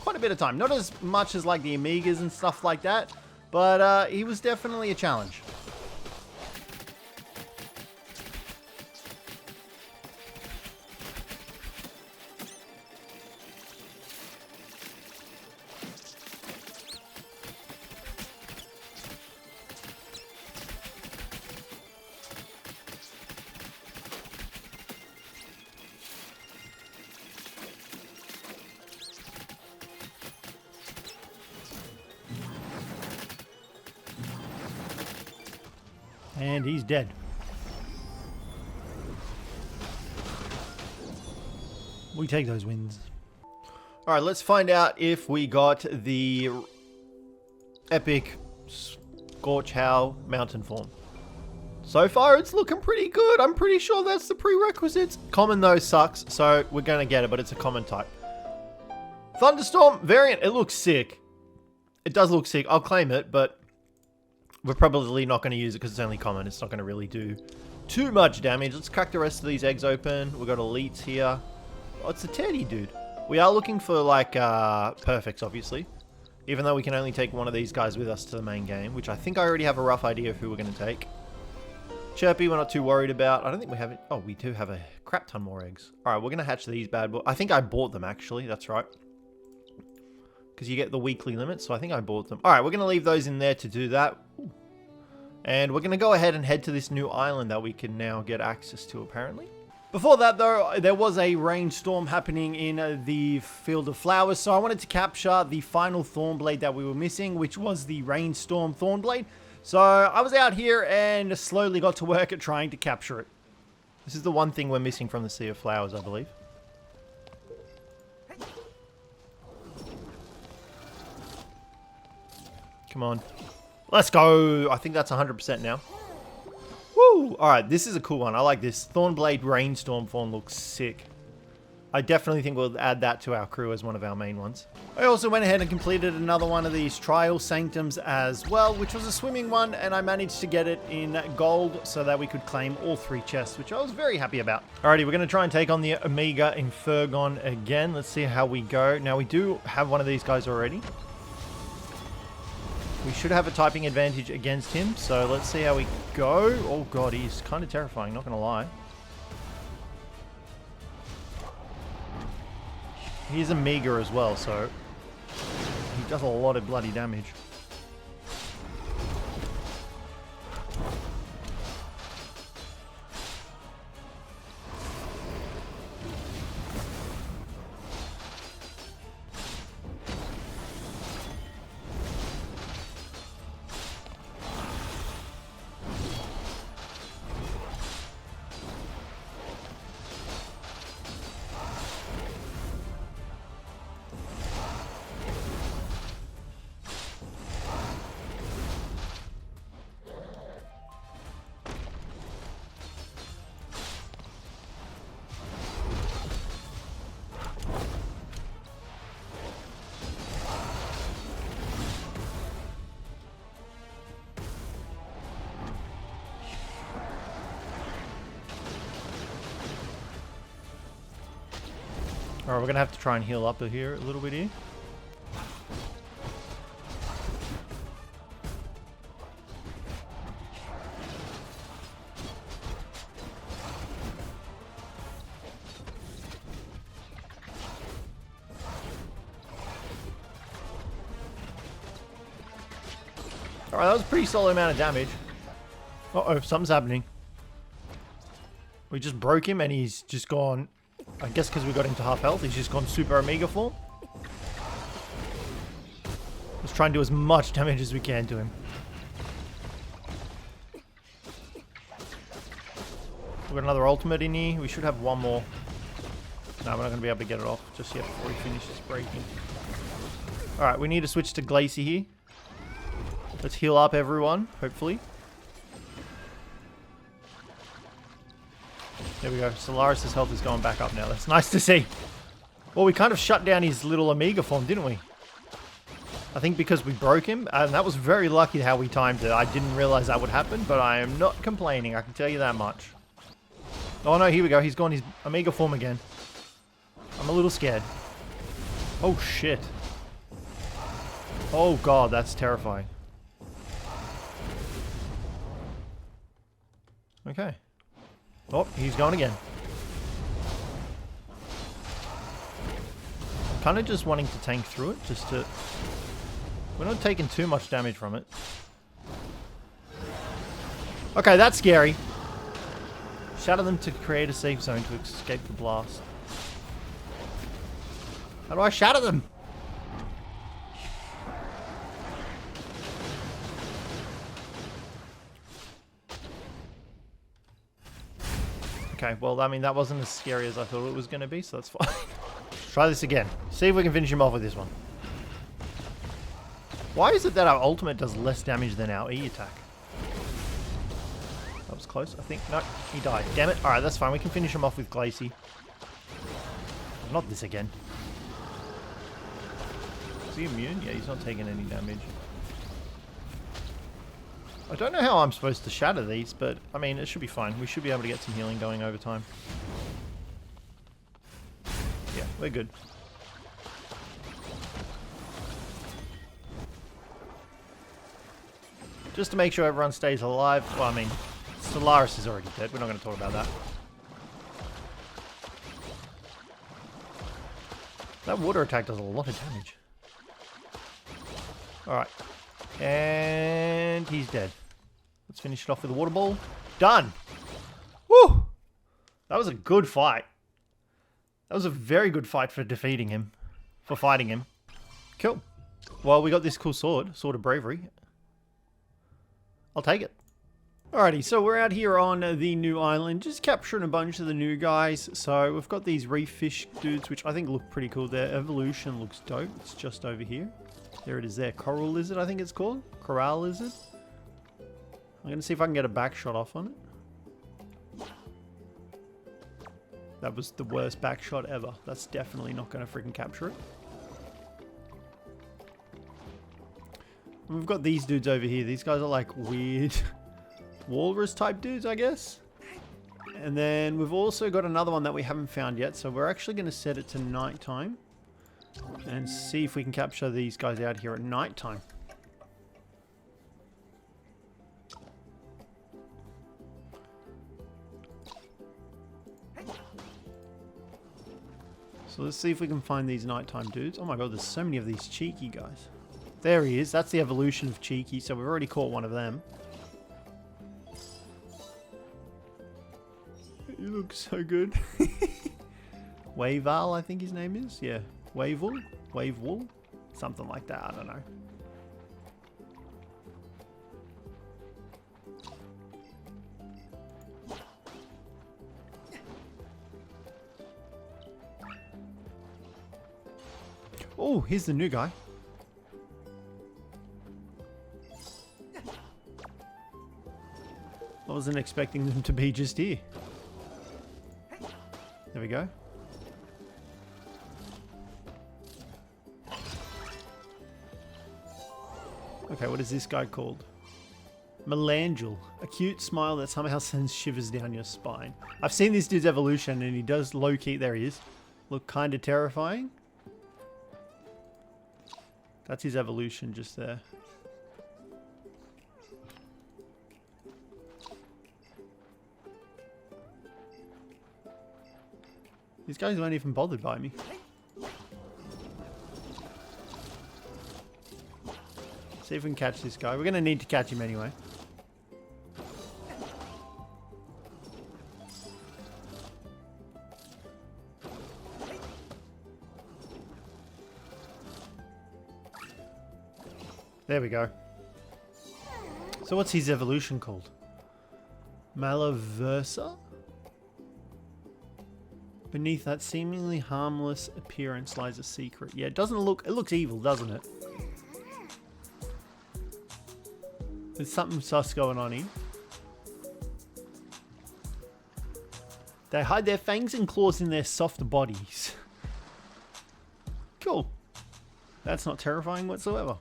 quite a bit of time. Not as much as like the Amigas and stuff like that, but he was definitely a challenge. And he's dead. We take those wins. Alright, let's find out if we got the epic Scorch Howl mountain form. So far, it's looking pretty good. I'm pretty sure that's the prerequisites. Common, though, sucks, so we're going to get it, but it's a common type. Thunderstorm variant. It looks sick. It does look sick. I'll claim it, but we're probably not going to use it because it's only common. It's not going to really do too much damage. Let's crack the rest of these eggs open. We've got elites here. Oh, it's a teddy dude. We are looking for, like, perfects, obviously. Even though we can only take one of these guys with us to the main game, which I think I already have a rough idea of who we're going to take. Chirpy, we're not too worried about. I don't think we have it. Oh, we do have a crap ton more eggs. All right, we're going to hatch these bad boys. I think I bought them, actually. That's right. Because you get the weekly limit, so I think I bought them. All right, we're going to leave those in there to do that. Ooh. And we're going to go ahead and head to this new island that we can now get access to, apparently. Before that, though, there was a rainstorm happening in the Field of Flowers, so I wanted to capture the final Thornblade that we were missing, which was the Rainstorm Thornblade. So I was out here and slowly got to work at trying to capture it. This is the one thing we're missing from the Sea of Flowers, I believe. Come on. Let's go. I think that's 100% now. Woo! Alright, this is a cool one. I like this. Thornblade Rainstorm Fawn looks sick. I definitely think we'll add that to our crew as one of our main ones. I also went ahead and completed another one of these Trial Sanctums as well, which was a swimming one, and I managed to get it in gold so that we could claim all 3 chests, which I was very happy about. Alrighty, we're going to try and take on the Omega Infergon again. Let's see how we go. Now, we do have one of these guys already. We should have a typing advantage against him, so let's see how we go. Oh god, he's kind of terrifying, not going to lie. He's a meager as well, so he does a lot of bloody damage. Alright, we're going to have to try and heal up here a little bit here. Alright, that was a pretty solid amount of damage. Uh-oh, something's happening. We just broke him and he's just gone... I guess because we got him to half health, he's just gone super Omega form. Let's try and do as much damage as we can to him. We've got another ultimate in here. We should have one more. No, we're not going to be able to get it off just yet before he finishes breaking. Alright, we need to switch to Glacy here. Let's heal up everyone, hopefully. There we go. Solaris' health is going back up now. That's nice to see. Well, we kind of shut down his little Omega form, didn't we? I think because we broke him, and that was very lucky how we timed it. I didn't realize that would happen, but I am not complaining, I can tell you that much. Oh no, here we go. He's gone his Omega form again. I'm a little scared. Oh shit. Oh god, that's terrifying. Okay. Oh, he's gone again. I'm kind of just wanting to tank through it, just to... We're not taking too much damage from it. Okay, that's scary. Shatter them to create a safe zone to escape the blast. How do I shatter them? Okay, well, I mean, that wasn't as scary as I thought it was going to be, so that's fine. Try this again. See if we can finish him off with this one. Why is it that our ultimate does less damage than our E attack? That was close, I think. No, he died. Damn it. Alright, that's fine. We can finish him off with Glacy. Not this again. Is he immune? Yeah, he's not taking any damage. I don't know how I'm supposed to shatter these, but, I mean, it should be fine. We should be able to get some healing going over time. Yeah, we're good. Just to make sure everyone stays alive. Well, I mean, Solaris is already dead. We're not going to talk about that. That water attack does a lot of damage. Alright. And he's dead. Let's finish it off with a water ball. Done! Woo! That was a good fight. That was a very good fight for defeating him. For fighting him. Cool. Well, we got this cool sword. Sword of Bravery. I'll take it. Alrighty, so we're out here on the new island, just capturing a bunch of the new guys. So we've got these reef fish dudes, which I think look pretty cool. Their evolution looks dope. It's just over here. There it is there. Coral lizard, I think it's called. Coral lizard. I'm going to see if I can get a back shot off on it. That was the worst back shot ever. That's definitely not going to freaking capture it. We've got these dudes over here. These guys are like weird walrus type dudes, I guess. And then we've also got another one that we haven't found yet. So we're actually going to set it to nighttime. And see if we can capture these guys out here at nighttime. So let's see if we can find these nighttime dudes. Oh my god, there's so many of these cheeky guys. There he is. That's the evolution of cheeky. So we've already caught one of them. He looks so good. Waval, I think his name is. Yeah. Wavewool? Wavewool? Something like that. I don't know. Oh, here's the new guy. I wasn't expecting them to be just here. There we go. Okay, what is this guy called? Melangeal. A cute smile that somehow sends shivers down your spine. I've seen this dude's evolution and he does low-key, there he is, look kind of terrifying. That's his evolution just there. These guys weren't even bothered by me. See if we can catch this guy. We're going to need to catch him anyway. There we go. So what's his evolution called? Malaversa? Beneath that seemingly harmless appearance lies a secret. Yeah, it doesn't look... It looks evil, doesn't it? There's something sus going on here. They hide their fangs and claws in their soft bodies. Cool. That's not terrifying whatsoever.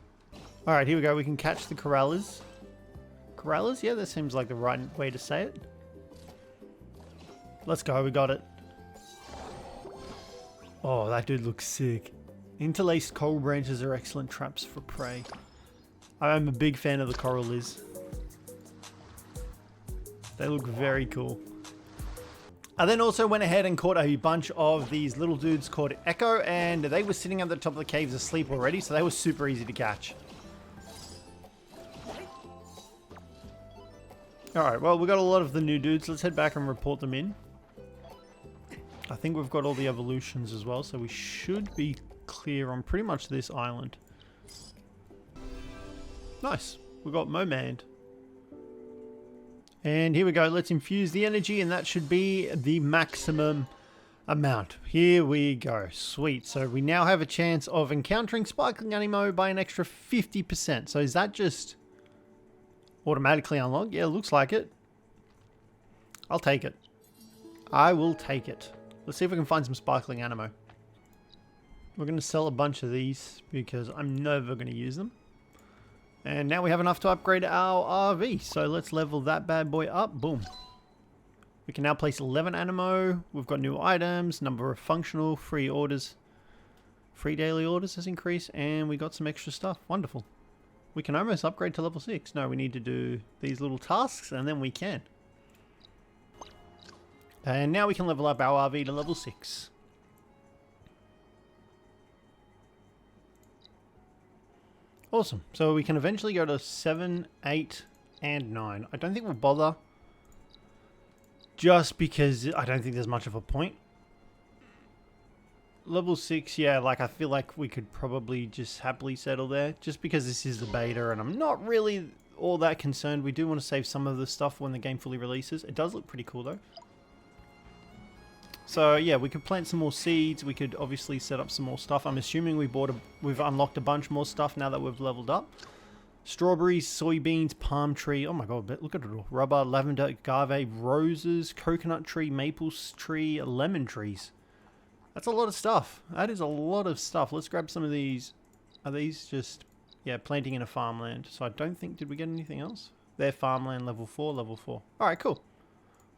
Alright, here we go. We can catch the corrallers. Corrallers? Yeah, that seems like the right way to say it. Let's go. We got it. Oh, that dude looks sick. Interlaced coral branches are excellent traps for prey. I'm a big fan of the coral liz. They look very cool. I then also went ahead and caught a bunch of these little dudes called Echo, and they were sitting at the top of the caves asleep already, so they were super easy to catch. Alright, well, we got a lot of the new dudes. Let's head back and report them in. I think we've got all the evolutions as well, so we should be clear on pretty much this island. Nice. We've got Momand. And here we go. Let's infuse the energy, and that should be the maximum amount. Here we go. Sweet. So we now have a chance of encountering Sparkling Aniimo by an extra 50%. So is that just automatically unlocked? Yeah, looks like it. I'll take it. I will take it. Let's see if we can find some Sparkling Aniimo. We're going to sell a bunch of these because I'm never going to use them. And now we have enough to upgrade our RV. So let's level that bad boy up. Boom. We can now place 11 Aniimo. We've got new items, number of functional, free orders. Free daily orders has increased, and we got some extra stuff. Wonderful. We can almost upgrade to level 6. No, we need to do these little tasks, and then we can. And now we can level up our RV to level 6. Awesome. So we can eventually go to 7, 8, and 9. I don't think we'll bother. Just because I don't think there's much of a point. Level 6, yeah, like I feel like we could probably just happily settle there. Just because this is the beta and I'm not really all that concerned. We do want to save some of the stuff when the game fully releases. It does look pretty cool though. So yeah, we could plant some more seeds. We could obviously set up some more stuff. I'm assuming we've unlocked a bunch more stuff now that we've leveled up. Strawberries, soybeans, palm tree. Oh my god, look at it all. Rubber, lavender, agave, roses, coconut tree, maple tree, lemon trees. That's a lot of stuff. That is a lot of stuff. Let's grab some of these. Are these just, yeah, planting in a farmland? So I don't think, did we get anything else? They're farmland level 4, level 4. Alright, cool.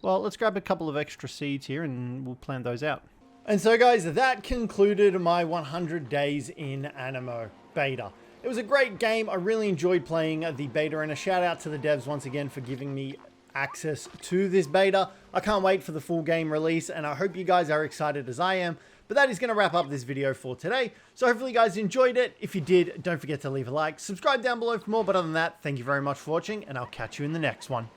Well, let's grab a couple of extra seeds here and we'll plant those out. And so guys, that concluded my 100 days in Aniimo beta. It was a great game. I really enjoyed playing the beta, and a shout out to the devs once again for giving me access to this beta. I can't wait for the full game release, and I hope you guys are excited as I am. But that is going to wrap up this video for today. So hopefully you guys enjoyed it. If you did, don't forget to leave a like, subscribe down below for more. But other than that, thank you very much for watching, and I'll catch you in the next one.